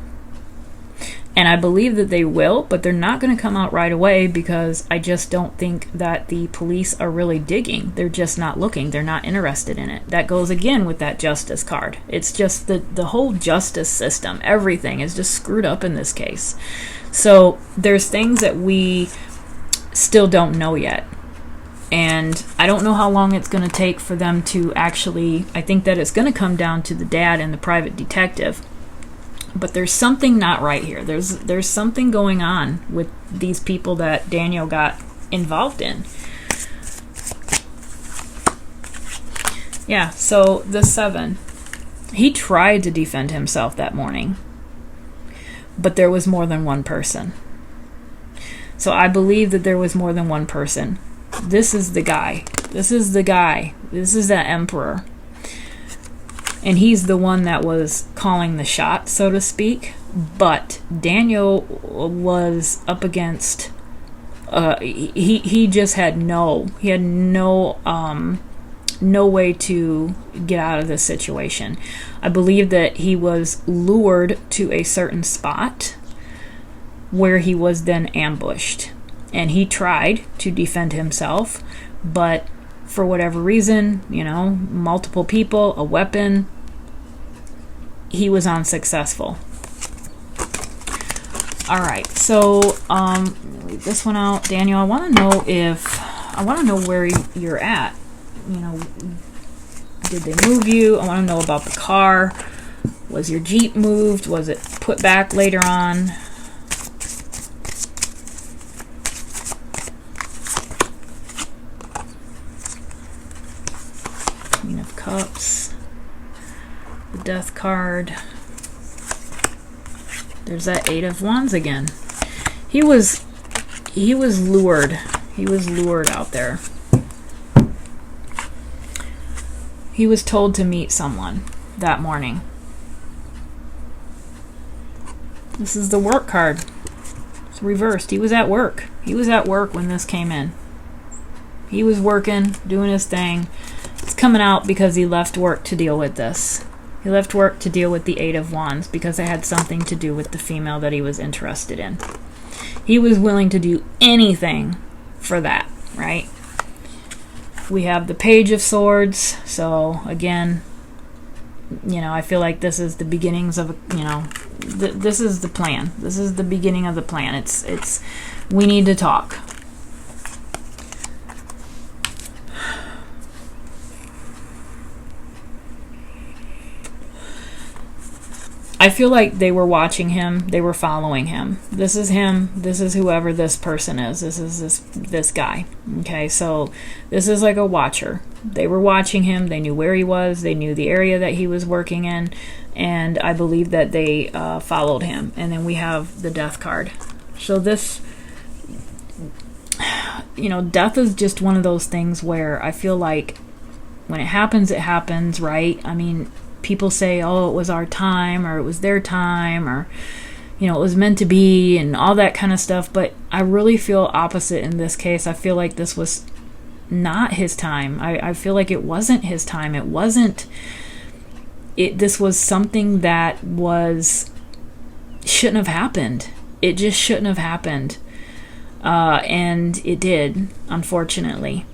[SPEAKER 1] And I believe that they will, but they're not going to come out right away, because I just don't think that the police are really digging. They're just not looking. They're not interested in it. That goes again with that justice card. It's just the whole justice system. Everything is just screwed up in this case. So there's things that we still don't know yet. And I don't know how long it's going to take for them to actually, I think that it's going to come down to the dad and the private detective. But there's something not right here. There's something going on with these people that Daniel got involved in. Yeah, so the 7. He tried to defend himself that morning, but there was more than one person. So I believe that there was more than one person. This is the guy. This is the guy. This is that emperor. And he's the one that was calling the shot, so to speak. But Daniel was up against, he just had no way to get out of this situation. I believe that he was lured to a certain spot where he was then ambushed. and he tried to defend himself, but for whatever reason, you know, multiple people, a weapon, he was unsuccessful. All right, so leave this one out. Daniel, I want to know where you're at. You know, did they move you? I want to know about the car. Was your Jeep moved? Was it put back later on? Queen of Cups. The Death card. There's that Eight of Wands again. He was lured. He was lured out there. He was told to meet someone that morning. This is the work card. It's reversed. He was at work. He was at work when this came in. He was working, doing his thing. It's coming out because he left work to deal with this. He left work to deal with the Eight of Wands because it had something to do with the female that he was interested in. He was willing to do anything for that, right? We have the Page of Swords. So again, you know, I feel like this is the beginnings of, you know, this is the plan. This is the beginning of the plan. It's we need to talk. I feel like they were watching him. They were following him. This is him. This is whoever this person is. This is this guy. Okay, so this is like a watcher. They were watching him. They knew where he was. They knew the area that he was working in. And I believe that they followed him. And then we have the Death card. So this, you know, death is just one of those things where I feel like when it happens, right? I mean, people say, oh, it was our time, or it was their time, or, you know, it was meant to be, and all that kind of stuff. But I really feel opposite in this case. I feel like this was not his time. I feel like it wasn't his time. It wasn't. This was something that shouldn't have happened. It just shouldn't have happened. And it did, unfortunately.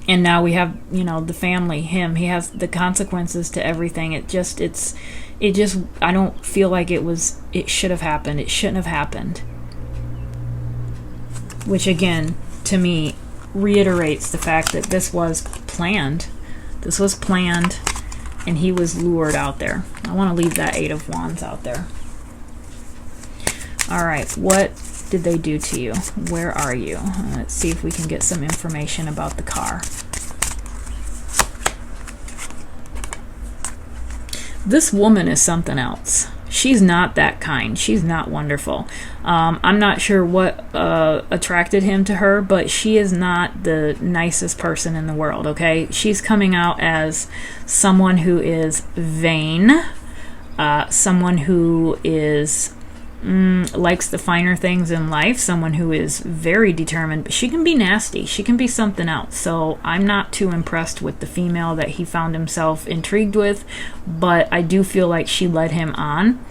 [SPEAKER 1] And now we have, you know, the family, him. He has the consequences to everything. It just, I don't feel like it should have happened. It shouldn't have happened. Which, again, to me, reiterates the fact that this was planned. This was planned, and he was lured out there. I want to leave that Eight of Wands out there. All right, what did they do to you? Where are you? Let's see if we can get some information about the car. This woman is something else. She's not that kind. She's not wonderful. I'm not sure what attracted him to her, but she is not the nicest person in the world, okay? She's coming out as someone who is vain, someone who is likes the finer things in life, someone who is very determined, but she can be nasty. She can be something else. So I'm not too impressed with the female that he found himself intrigued with, but I do feel like she led him on.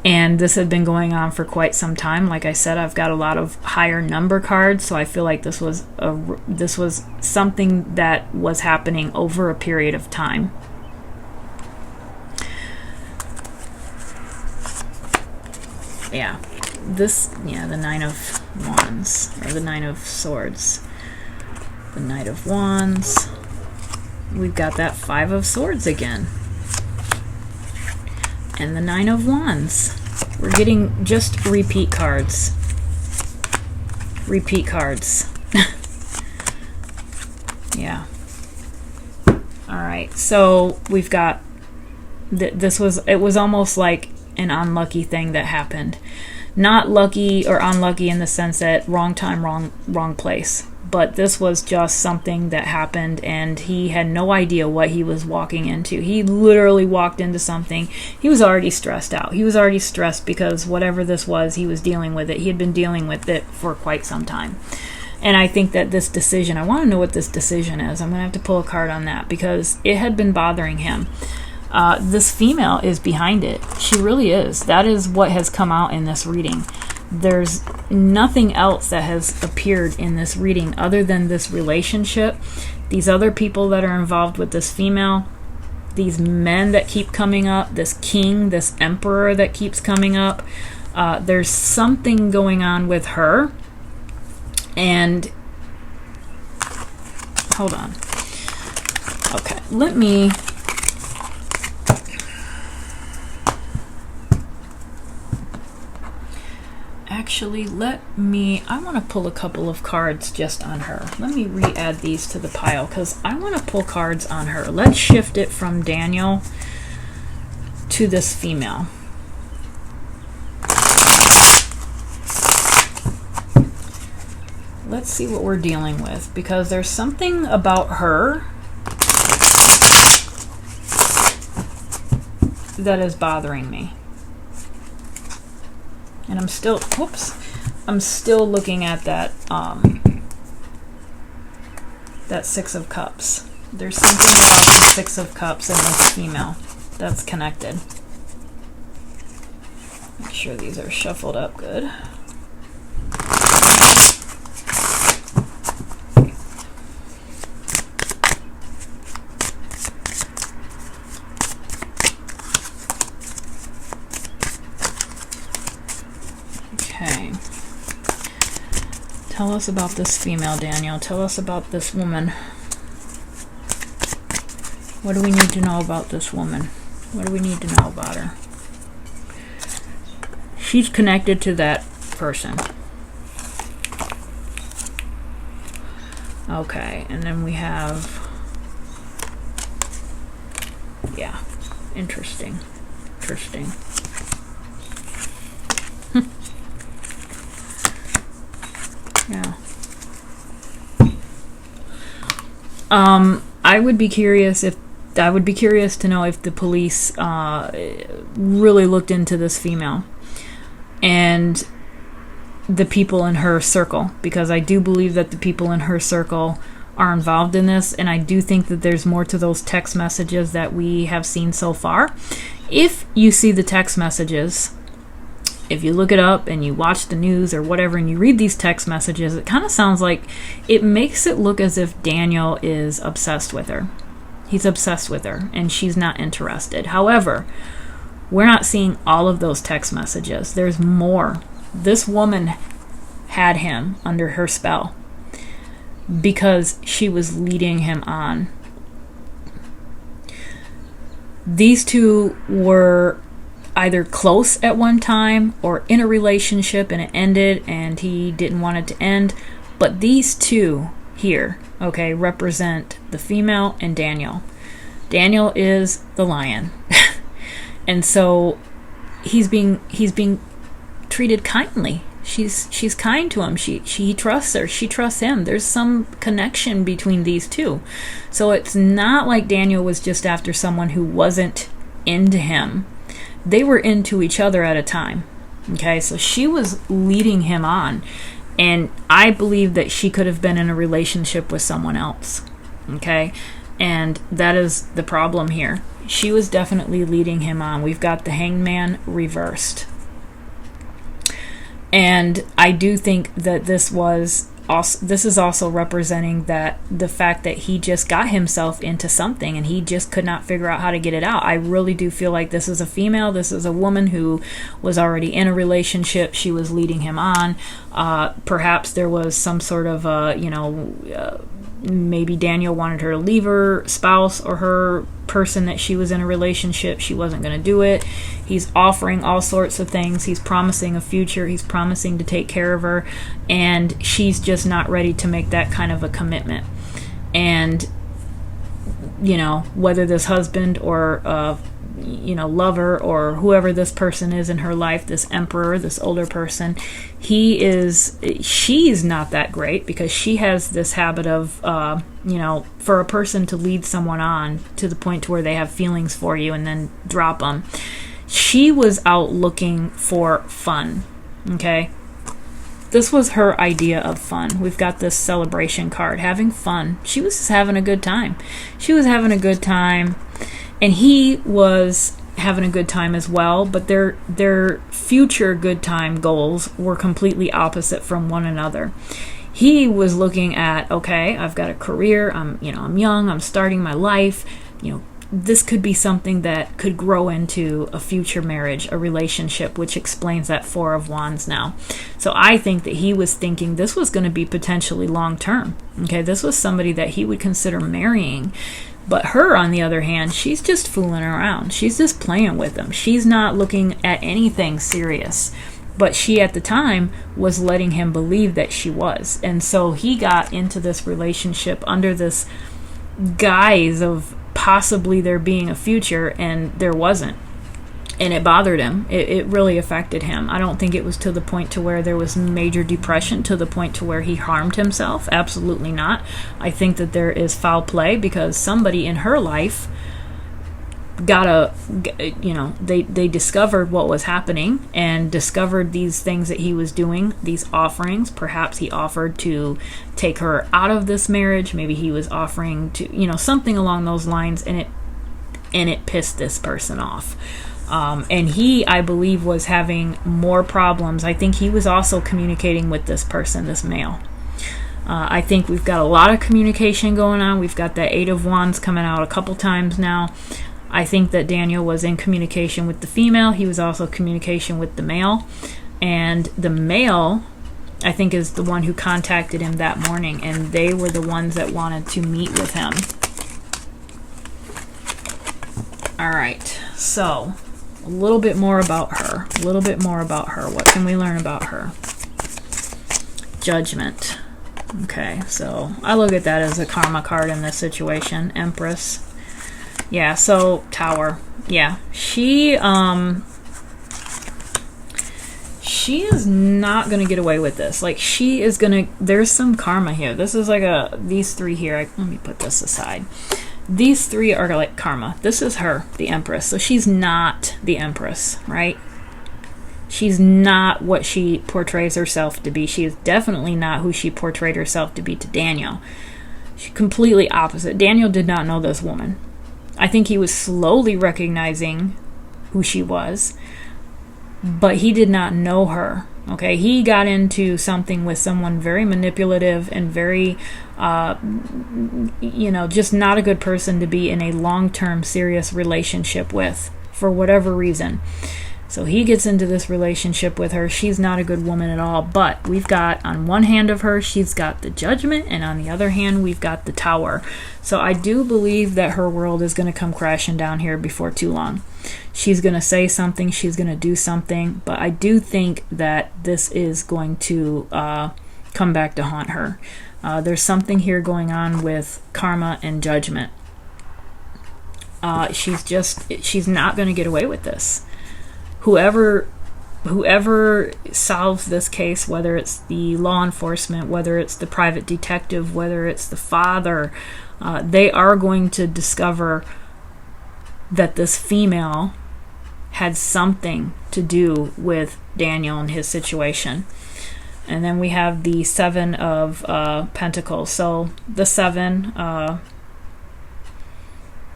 [SPEAKER 1] And this had been going on for quite some time. Like I said, I've got a lot of higher number cards, so I feel like this was something that was happening over a period of time. The Nine of Wands, or the Nine of Swords. The Knight of Wands. We've got that Five of Swords again. And the Nine of Wands. We're getting just repeat cards. Repeat cards. Yeah. Alright, so we've got... It was almost like an unlucky thing that happened. Not lucky or unlucky in the sense that wrong time, wrong place. But this was just something that happened, and he had no idea what he was walking into. He literally walked into something. He was already stressed out. He was already stressed because whatever this was, he was dealing with it. He had been dealing with it for quite some time. And I think that this decision, I want to know what this decision is. I'm going to have to pull a card on that because it had been bothering him. This female is behind it. She really is. That is what has come out in this reading. There's nothing else that has appeared in this reading other than this relationship, these other people that are involved with this female, these men that keep coming up, this king, this emperor that keeps coming up. There's something going on with her. And hold on. Okay, let me I want to pull a couple of cards just on her. Let me re-add these to the pile because I want to pull cards on her. Let's shift it from Daniel to this female. Let's see what we're dealing with, because there's something about her that is bothering me. And I'm still looking at that that Six of Cups. There's something about the Six of Cups and this female that's connected. Make sure these are shuffled up good. Okay. Tell us about this female, Daniel. Tell us about this woman. What do we need to know about this woman? What do we need to know about her? She's connected to that person. Okay, and then we have... Yeah, interesting. Interesting. Yeah. I would be curious to know if the police really looked into this female and the people in her circle, because I do believe that the people in her circle are involved in this, and I do think that there's more to those text messages that we have seen so far. If you see the text messages, if you look it up and you watch the news or whatever and you read these text messages, it kind of sounds like it makes it look as if Daniel is obsessed with her. He's obsessed with her and she's not interested. However, we're not seeing all of those text messages. There's more. This woman had him under her spell because she was leading him on. These two were either close at one time or in a relationship and it ended and he didn't want it to end. But these two here, okay, represent the female and Daniel. Daniel is the lion. And so he's being treated kindly. She's kind to him. He trusts her. She trusts him. There's some connection between these two. So it's not like Daniel was just after someone who wasn't into him. They were into each other at a time. Okay, so she was leading him on. And I believe that she could have been in a relationship with someone else. Okay, and that is the problem here. She was definitely leading him on. We've got the Hanged Man reversed. And I do think that this is also representing that the fact that he just got himself into something and he just could not figure out how to get it out. I really do feel like this is a female. This is a woman who was already in a relationship. She was leading him on. Perhaps there was some sort of, maybe Daniel wanted her to leave her spouse or her person that she was in a relationship. She wasn't going to do it. He's offering all sorts of things. He's promising a future. He's promising to take care of her. And she's just not ready to make that kind of a commitment. And, whether this husband or, lover or whoever this person is in her life, this emperor, this older person, she's not that great because she has this habit of, for a person to lead someone on to the point to where they have feelings for you and then drop them. She was out looking for fun, okay? This was her idea of fun. We've got this celebration card, having fun. She was just having a good time. And he was having a good time as well, but their future good time goals were completely opposite from one another. He was looking at, okay, I've got a career, I'm young, I'm starting my life, this could be something that could grow into a future marriage, a relationship, which explains that Four of Wands now. So I think that he was thinking this was going to be potentially long term. Okay, this was somebody that he would consider marrying. But her, on the other hand, she's just fooling around. She's just playing with him. She's not looking at anything serious. But she, at the time, was letting him believe that she was. And so he got into this relationship under this guise of possibly there being a future, and there wasn't. And it bothered him. It really affected him. I don't think it was to the point to where there was major depression, to the point to where he harmed himself. Absolutely not. I think that there is foul play because somebody in her life they discovered what was happening and discovered these things that he was doing, these offerings. Perhaps he offered to take her out of this marriage. Maybe he was offering to, something along those lines, and it pissed this person off. And he, I believe, was having more problems. I think he was also communicating with this person, this male. I think we've got a lot of communication going on. We've got that Eight of Wands coming out a couple times now. I think that Daniel was in communication with the female. He was also in communication with the male. And the male, I think, is the one who contacted him that morning. And they were the ones that wanted to meet with him. All right. So, a little bit more about her. What can we learn about her? Judgment. Okay. So, I look at that as a karma card in this situation. Empress. Yeah, so Tower. Yeah, she is not gonna get away with this. Like, she is gonna. There's some karma here. This is like these three here. Let me put this aside. These three are like karma. This is her, the Empress. So she's not the Empress, right? She's not what she portrays herself to be. She is definitely not who she portrayed herself to be to Daniel. She's completely opposite. Daniel did not know this woman. I think he was slowly recognizing who she was, but he did not know her. Okay, he got into something with someone very manipulative and very, just not a good person to be in a long-term serious relationship with for whatever reason. So he gets into this relationship with her. She's not a good woman at all. But we've got, on one hand of her, she's got the Judgment, and on the other hand, we've got the Tower. So I do believe that her world is going to come crashing down here before too long. She's going to say something. She's going to do something. But I do think that this is going to come back to haunt her. There's something here going on with karma and judgment. She's not going to get away with this. Whoever solves this case, whether it's the law enforcement, whether it's the private detective, whether it's the father, they are going to discover that this female had something to do with Daniel and his situation. And then we have the Seven of Pentacles. So the Seven,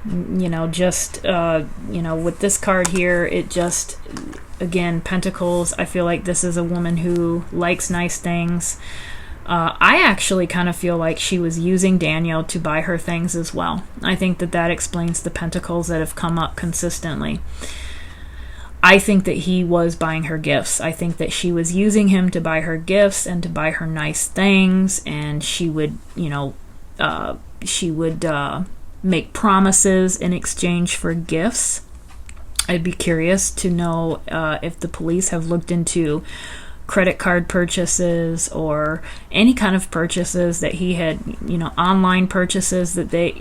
[SPEAKER 1] with this card here, it just, again, Pentacles. I feel like this is a woman who likes nice things. I actually kind of feel like she was using Daniel to buy her things as well. I think that explains the Pentacles that have come up consistently. I think that he was buying her gifts. I think that she was using him to buy her gifts and to buy her nice things, and she would, make promises in exchange for gifts. I'd be curious to know if the police have looked into credit card purchases or any kind of purchases that he had, online purchases that they,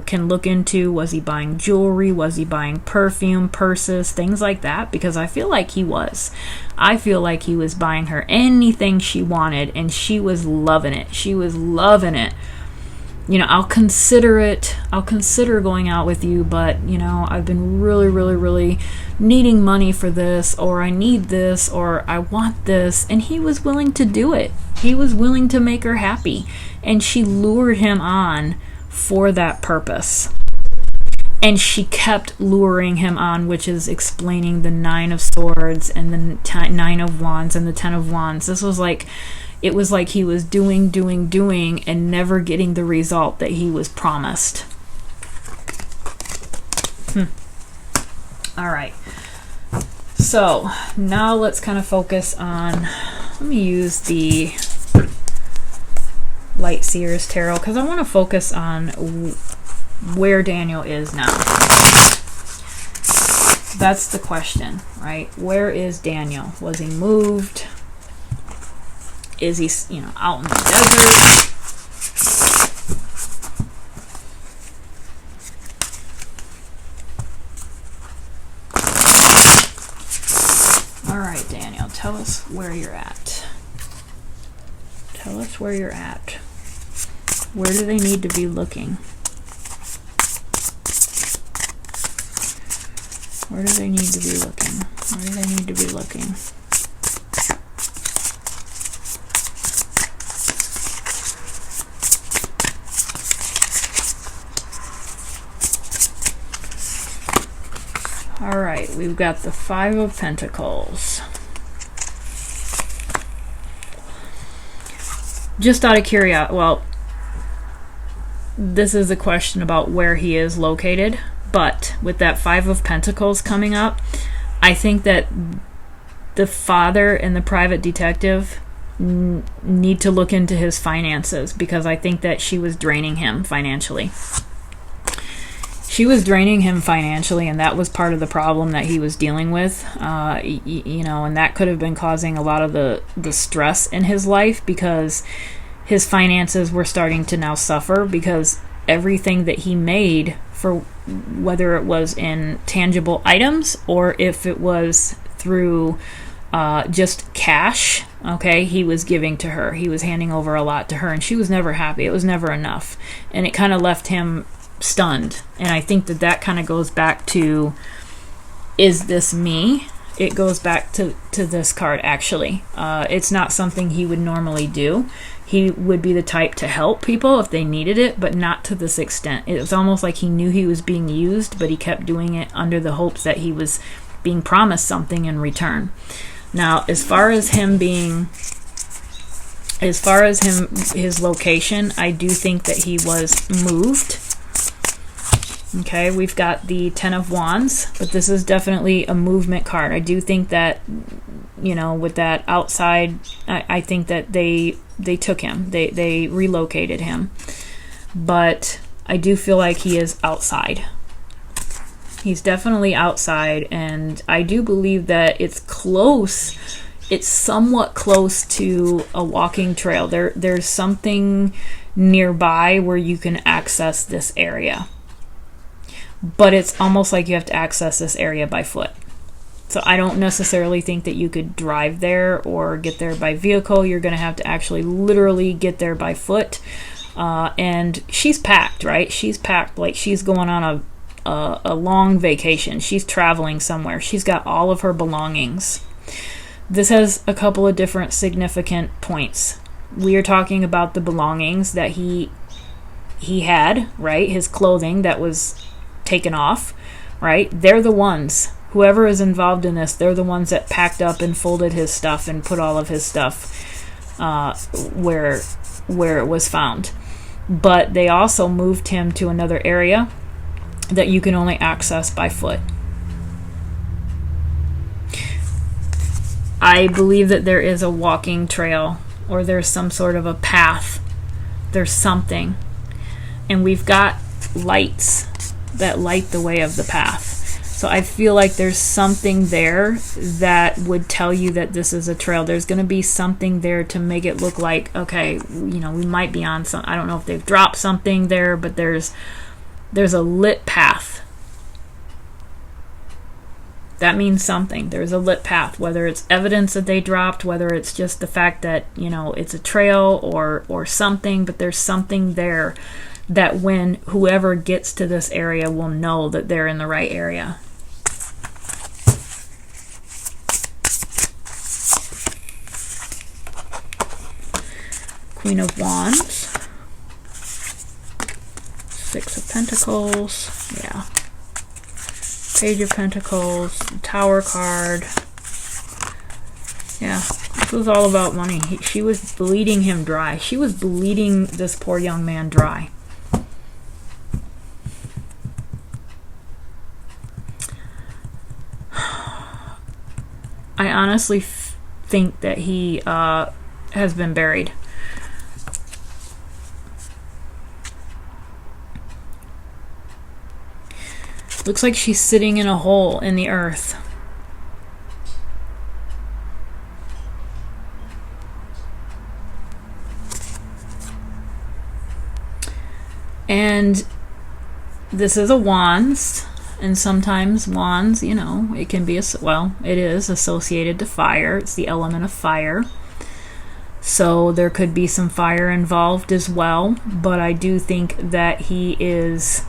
[SPEAKER 1] can look into. Was he buying jewelry? Was he buying perfume, purses, things like that? Because I feel like he was. I feel like he was buying her anything she wanted, and she was loving it. She was loving it. I'll consider going out with you, but, I've been really, really, really needing money for this, or I need this, or I want this. And he was willing to do it. He was willing to make her happy. And she lured him on for that purpose. And she kept luring him on, which is explaining the 9 of Swords and the 9 of Wands and the 10 of Wands. This was like, it was like he was doing, and never getting the result that he was promised. All right. So now let's kind of focus on, let me use the Light Seers Tarot because I want to focus on where Daniel is now. That's the question, right? Where is Daniel? Was he moved? Is he, you know, out in the desert? All right, Daniel, tell us where you're at. Tell us where you're at. Where do they need to be looking? Where do they need to be looking? Where do they need to be looking? All right, we've got the 5 of Pentacles. Just out of curiosity, well, this is a question about where he is located, but with that 5 of Pentacles coming up, I think that the father and the private detective need to look into his finances, because I think that she was draining him financially. She was draining him financially, and that was part of the problem that he was dealing with, you know, and that could have been causing a lot of the stress in his life, because his finances were starting to now suffer, because everything that he made, for whether it was in tangible items or if it was through just cash, okay, he was giving to her. He was handing over a lot to her, and she was never happy. It was never enough, and it kind of left him stunned. And I think that that kind of goes back to, is this me? It goes back to this card, actually. It's not something he would normally do. He would be the type to help people if they needed it, but not to this extent. It was almost like he knew he was being used, but he kept doing it under the hopes that he was being promised something in return. Now, as far as his location, I do think that he was moved. Okay, we've got the 10 of Wands, but this is definitely a movement card. I do think that, you know, with that outside, I think that they took him. They relocated him. But I do feel like he is outside. He's definitely outside, and I do believe that it's close. It's somewhat close to a walking trail. There's something nearby where you can access this area. But it's almost like you have to access this area by foot. So I don't necessarily think that you could drive there or get there by vehicle. You're going to have to actually literally get there by foot. And she's packed, right? She's packed like she's going on a long vacation. She's traveling somewhere. She's got all of her belongings. This has a couple of different significant points. We are talking about the belongings that he had, right? His clothing that was taken off, right? They're the ones, whoever is involved in this, they're the ones that packed up and folded his stuff and put all of his stuff where it was found. But they also moved him to another area that you can only access by foot. I believe that there is a walking trail, or there's some sort of a path. There's something. And we've got lights that light the way of the path. So I feel like there's something there that would tell you that this is a trail. There's going to be something there to make it look like, okay, you know, we might be on some, I don't know if they've dropped something there, but there's a lit path. That means something. There's a lit path, whether it's evidence that they dropped, whether it's just the fact that, you know, it's a trail or something, but there's something there that when whoever gets to this area will know that they're in the right area. Queen of Wands. 6 of Pentacles. Yeah. Page of Pentacles, Tower card. Yeah, this was all about money. She was bleeding him dry. She was bleeding this poor young man dry. I honestly think that he has been buried. Looks like she's sitting in a hole in the earth. And this is a wands. And sometimes wands, you know, it can be, well, it is associated to fire. It's the element of fire. So there could be some fire involved as well. But I do think that he is,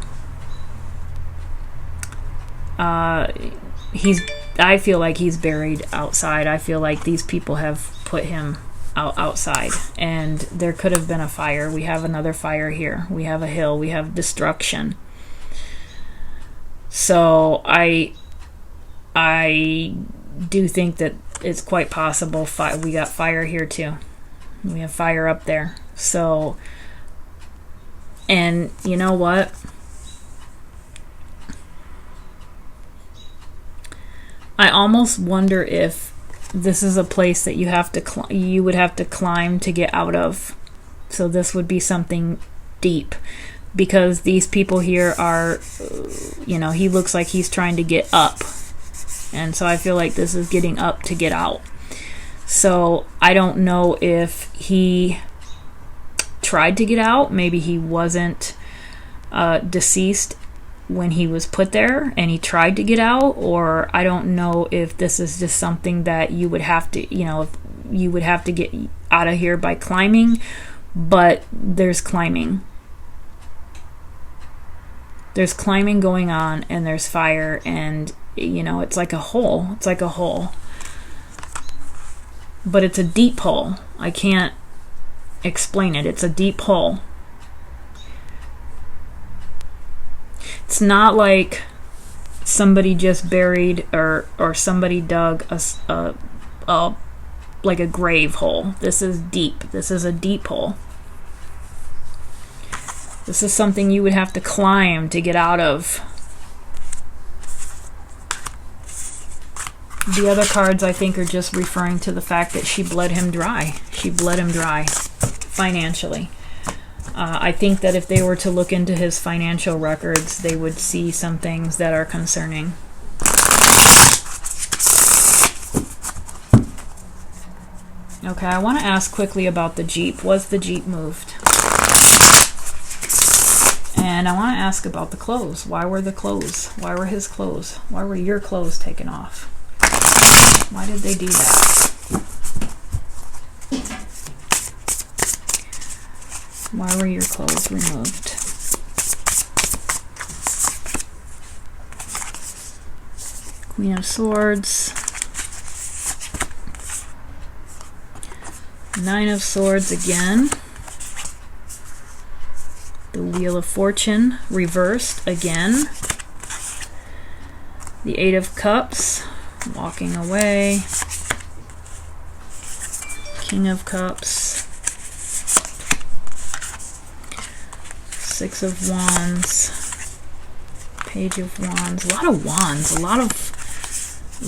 [SPEAKER 1] I feel like he's buried outside. I feel like these people have put him outside. And there could have been a fire. We have another fire here. We have a hill. We have destruction. So I do think that it's quite possible. We got fire here too. We have fire up there. So, and you know what? I almost wonder if this is a place that you would have to climb to get out of. So this would be something deep. Because these people here are, you know, he looks like he's trying to get up. And so I feel like this is getting up to get out. So I don't know if he tried to get out. Maybe he wasn't deceased when he was put there and he tried to get out. Or I don't know if this is just something that you would have to, you know, you would have to get out of here by climbing. But there's climbing. There's climbing going on, and there's fire, and, you know, it's like a hole. It's like a hole. But it's a deep hole. I can't explain it. It's a deep hole. It's not like somebody just buried or somebody dug like a grave hole. This is deep. This is a deep hole. This is something you would have to climb to get out of. The other cards, I think, are just referring to the fact that she bled him dry. She bled him dry financially. I think that if they were to look into his financial records, they would see some things that are concerning. Okay, I want to ask quickly about the Jeep. Was the Jeep moved? And I want to ask about the clothes. Why were the clothes? Why were his clothes? Why were your clothes taken off? Why did they do that? Why were your clothes removed? Queen of Swords. Nine of Swords again. The Wheel of Fortune reversed again. The Eight of Cups, walking away. King of Cups. Six of Wands. Page of Wands. A lot of wands. A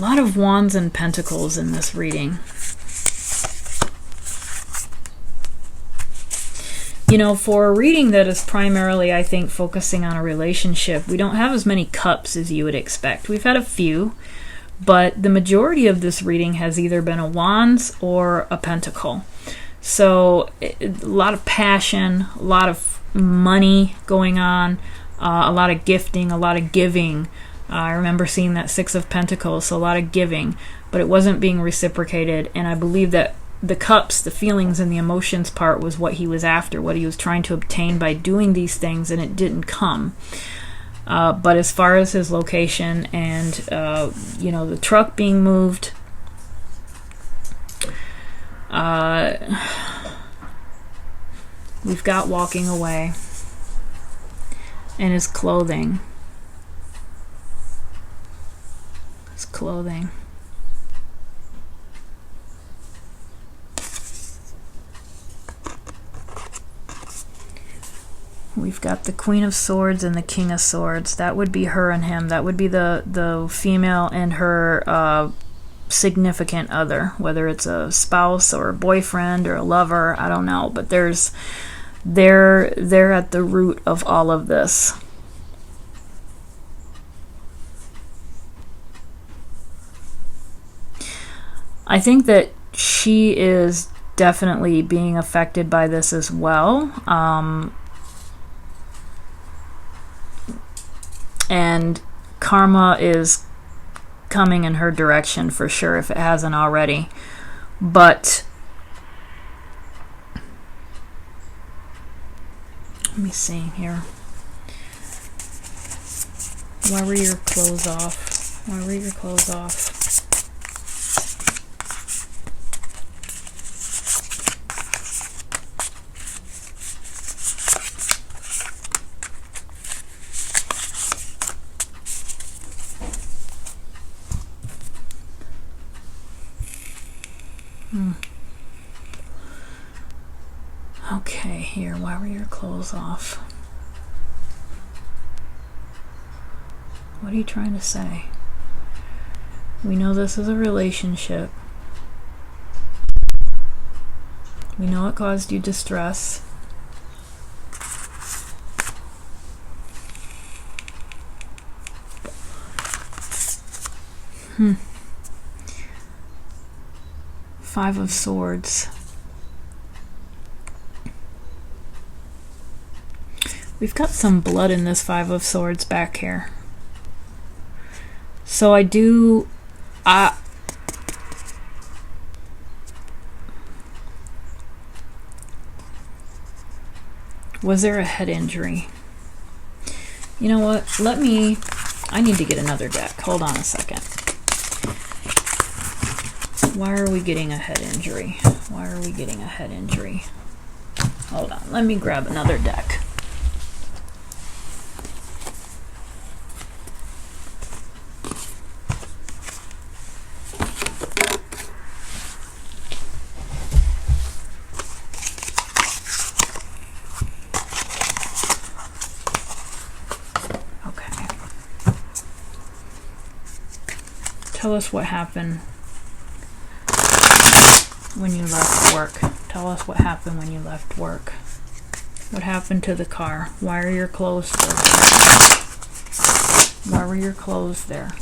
[SPEAKER 1] lot of wands and pentacles in this reading. You know, for a reading that is primarily, I think, focusing on a relationship, we don't have as many cups as you would expect. We've had a few, but the majority of this reading has either been a wands or a pentacle. So a lot of passion, a lot of money going on, a lot of gifting, a lot of giving. I remember seeing that Six of Pentacles, so a lot of giving, but it wasn't being reciprocated, and I believe that the cups, the feelings and the emotions part was what he was after, what he was trying to obtain by doing these things, and it didn't come. But as far as his location and, you know, the truck being moved, we've got walking away and his clothing. clothing. We've got the Queen of Swords and the King of Swords. That would be her and him. That would be the female and her significant other, whether it's a spouse or a boyfriend or a lover, I don't know. But they're at the root of all of this. I think that she is definitely being affected by this as well. And karma is coming in her direction for sure, if it hasn't already. But let me see here. Why were your clothes off? Why were your clothes off? Okay, here, why were your clothes off? What are you trying to say? We know this is a relationship. We know it caused you distress. Five of Swords. We've got some blood in this Five of Swords back here. So was there a head injury? You know what? I need to get another deck. Hold on a second. Why are we getting a head injury? Why are we getting a head injury? Hold on. Let me grab another deck. Tell us what happened when you left work. Tell us what happened when you left work. What happened to the car? Why are your clothes there? Why were your clothes there?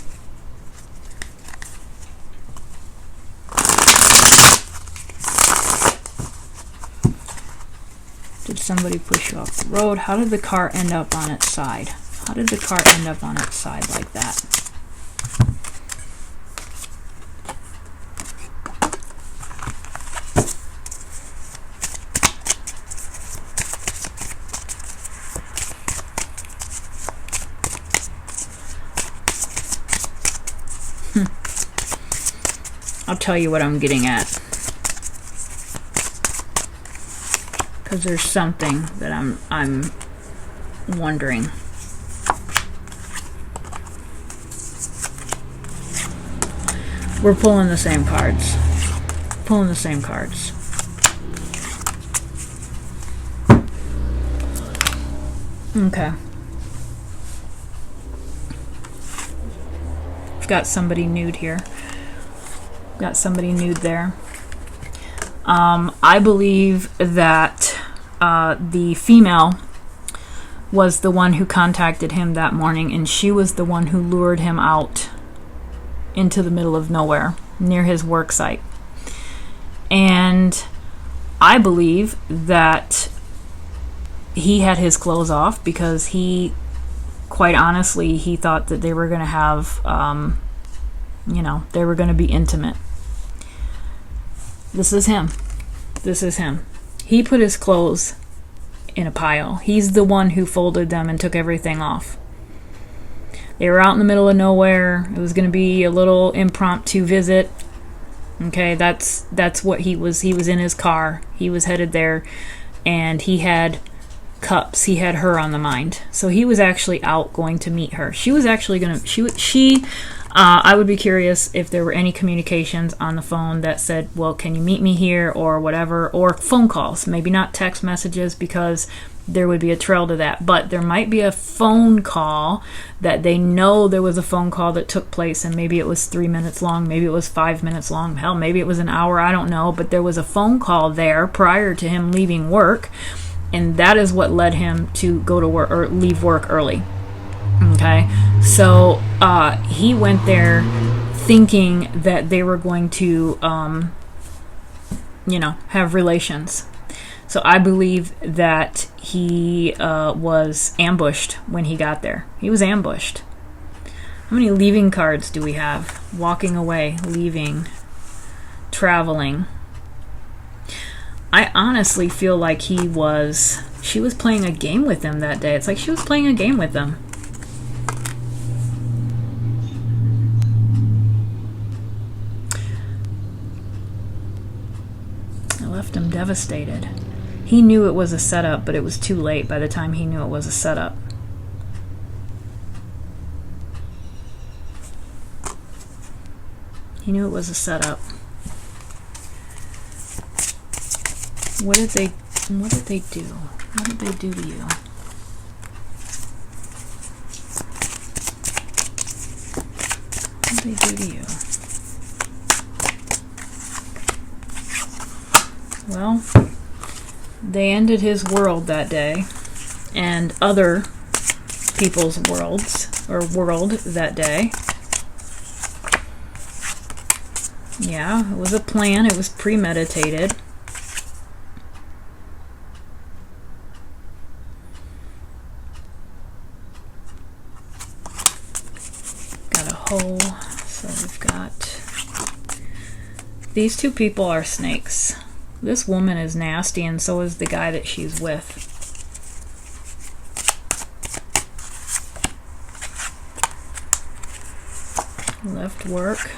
[SPEAKER 1] Did somebody push you off the road? How did the car end up on its side? How did the car end up on its side like that? I'll tell you what I'm getting at, because there's something that I'm wondering. We're pulling the same cards. Pulling the same cards. Okay. I've got somebody nude here. Got somebody nude there. I believe that the female was the one who contacted him that morning, and she was the one who lured him out into the middle of nowhere near his work site. And I believe that he had his clothes off because he, quite honestly, he thought that they were going to have, they were going to be intimate. This is him. This is him. He put his clothes in a pile. He's the one who folded them and took everything off. They were out in the middle of nowhere. It was going to be a little impromptu visit. Okay, that's what he was. He was in his car. He was headed there, and he had cups, he had her on the mind. So he was actually out going to meet her. She was actually going to, I would be curious if there were any communications on the phone that said, well, can you meet me here or whatever, or phone calls, maybe not text messages, because there would be a trail to that. But there might be a phone call that they know there was a phone call that took place, and maybe it was 3 minutes long, maybe it was 5 minutes long, hell, maybe it was an hour, I don't know. But there was a phone call there prior to him leaving work, and that is what led him to go to work or leave work early. Okay, so he went there thinking that they were going to, have relations. So I believe that he was ambushed when he got there. He was ambushed. How many leaving cards do we have? Walking away, leaving, traveling. I honestly feel like she was playing a game with him that day. It's like she was playing a game with him. I left him devastated. He knew it was a setup, but it was too late by the time he knew it was a setup. He knew it was a setup. What did they do? What did they do to you? What did they do to you? Well, they ended his world that day, and other people's worlds, or world that day. Yeah, it was a plan. It was premeditated. Got a hole. So we've got... These two people are snakes. This woman is nasty, and so is the guy that she's with. Left work.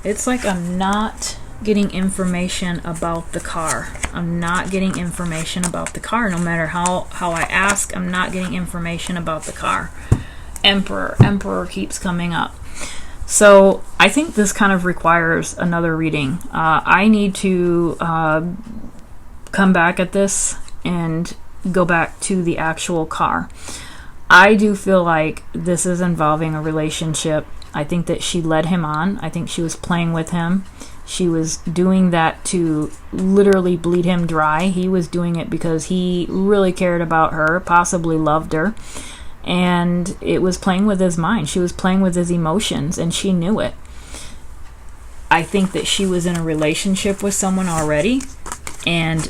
[SPEAKER 1] It's like I'm not getting information about the car. I'm not getting information about the car. No matter how I ask, I'm not getting information about the car. Emperor keeps coming up. So I think this kind of requires another reading. I need to come back at this and go back to the actual car. I do feel like this is involving a relationship. I think that she led him on. I think she was playing with him. She was doing that to literally bleed him dry. He was doing it because he really cared about her, possibly loved her. And it was playing with his mind. She was playing with his emotions, and she knew it. I think that she was in a relationship with someone already, and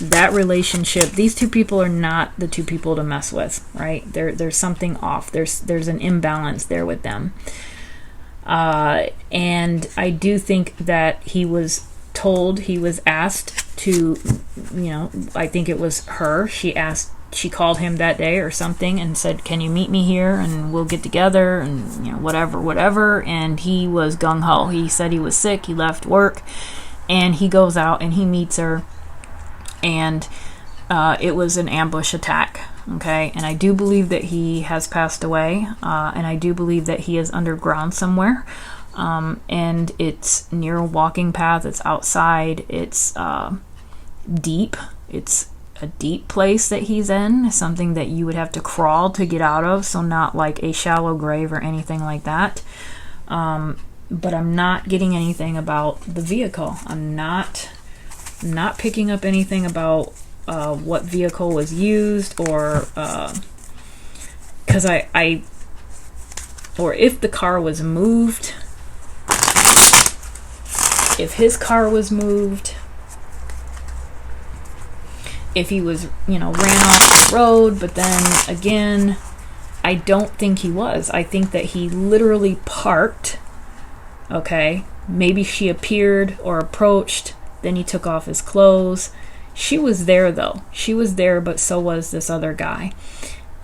[SPEAKER 1] that relationship, these two people are not the two people to mess with, right? There's something off. There's an imbalance there with them. And I do think that he was asked to, I think it was her. She called him that day or something and said, can you meet me here and we'll get together and, whatever. And he was gung-ho. He said he was sick. He left work and he goes out and he meets her. And it was an ambush attack. Okay. And I do believe that he has passed away. And I do believe that he is underground somewhere. And it's near a walking path. It's outside. It's deep. It's a deep place that he's in, something that you would have to crawl to get out of, so not like a shallow grave or anything like that. But I'm not getting anything about the vehicle. I'm not picking up anything about what vehicle was used, or because or if the car was moved, if his car was moved, if he was, ran off the road. But then again, I don't think he was. I think that he literally parked. Okay. Maybe she appeared or approached. Then he took off his clothes. She was there though. She was there, but so was this other guy.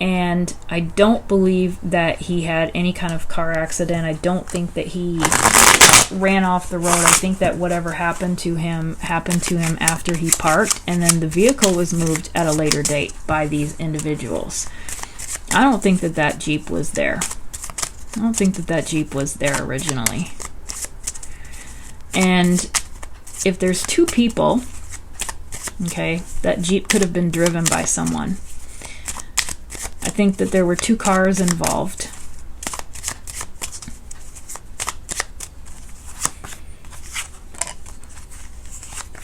[SPEAKER 1] And I don't believe that he had any kind of car accident. I don't think that he ran off the road. I think that whatever happened to him after he parked, and then the vehicle was moved at a later date by these individuals. I don't think that that Jeep was there. I don't think that that Jeep was there originally. And if there's two people, okay, that Jeep could have been driven by someone. I think that there were two cars involved.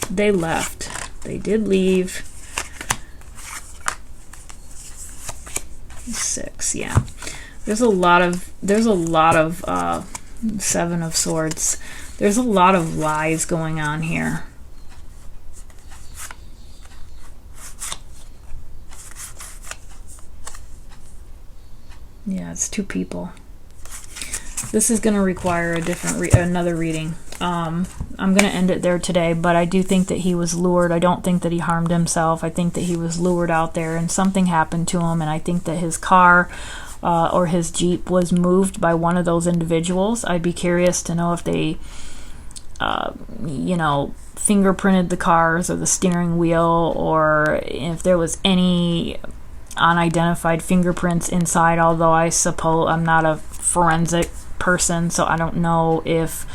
[SPEAKER 1] They left. They did leave. 6, yeah. There's a lot of Seven of Swords. There's a lot of lies going on here. Yeah, it's two people. This is going to require another reading. I'm going to end it there today, but I do think that he was lured. I don't think that he harmed himself. I think that he was lured out there and something happened to him, and I think that his car or his Jeep was moved by one of those individuals. I'd be curious to know if they, fingerprinted the cars or the steering wheel, or if there was any unidentified fingerprints inside, although I suppose I'm not a forensic person, so I don't know if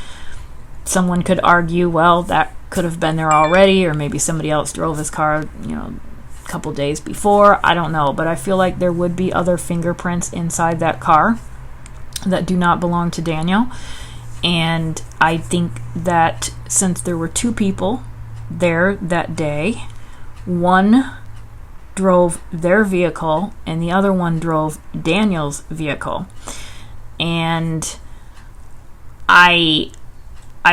[SPEAKER 1] someone could argue, well, that could have been there already, or maybe somebody else drove his car, a couple days before. I don't know, but I feel like there would be other fingerprints inside that car that do not belong to Daniel. And I think that since there were two people there that day, one drove their vehicle and the other one drove Daniel's vehicle, and I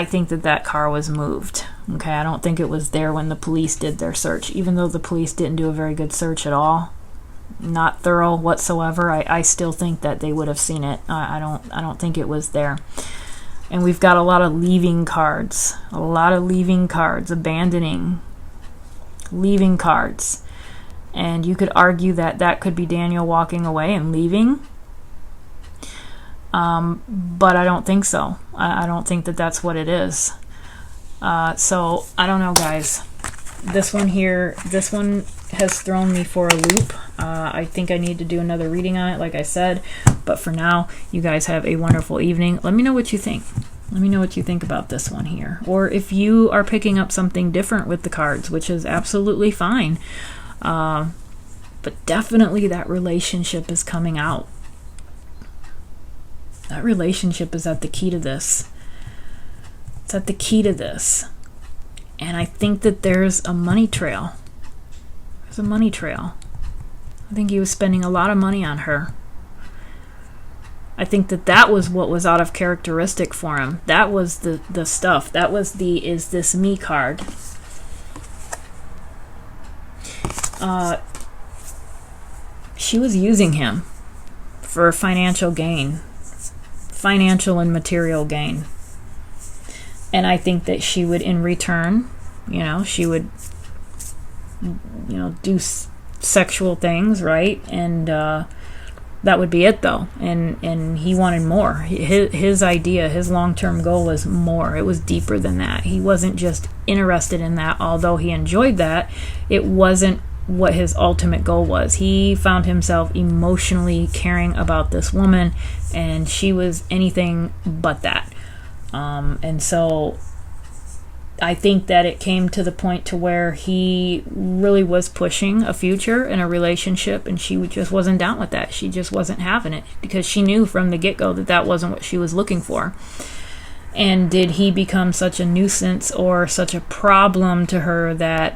[SPEAKER 1] think that that car was moved. Okay, I don't think it was there when the police did their search, even though the police didn't do a very good search at all, not thorough whatsoever. I still think that they would have seen it. I don't think it was there. And we've got a lot of leaving cards, abandoning, leaving cards. And you could argue that that could be Daniel walking away and leaving. But I don't think so. I don't think that that's what it is. So I don't know, guys. This one has thrown me for a loop. I think I need to do another reading on it, like I said. But for now, you guys have a wonderful evening. Let me know what you think. Let me know what you think about this one here. Or if you are picking up something different with the cards, which is absolutely fine. But definitely that relationship is coming out. That relationship is at the key to this. It's at the key to this. And I think that there's a money trail. There's a money trail. I think he was spending a lot of money on her. I think that that was what was out of characteristic for him. That was the stuff. That was the "is this me" card. She was using him for financial gain. Financial and material gain. And I think that she would, in return, she would, do sexual things, right? And that would be it, though. And he wanted more. His idea, his long-term goal was more. It was deeper than that. He wasn't just interested in that. Although he enjoyed that, it wasn't what his ultimate goal was. He found himself emotionally caring about this woman, and she was anything but that. And so I think that it came to the point to where he really was pushing a future in a relationship, and she just wasn't down with that. She just wasn't having it, because she knew from the get-go that that wasn't what she was looking for. And did he become such a nuisance or such a problem to her that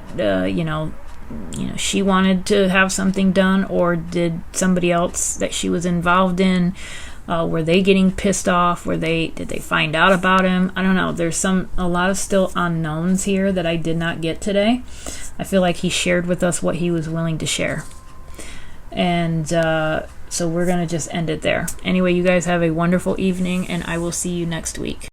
[SPEAKER 1] she wanted to have something done, or did somebody else that she was involved in, were they getting pissed off? Did they find out about him? I don't know. There's a lot of still unknowns here that I did not get today. I feel like he shared with us what he was willing to share. And so we're going to just end it there. Anyway, you guys have a wonderful evening, and I will see you next week.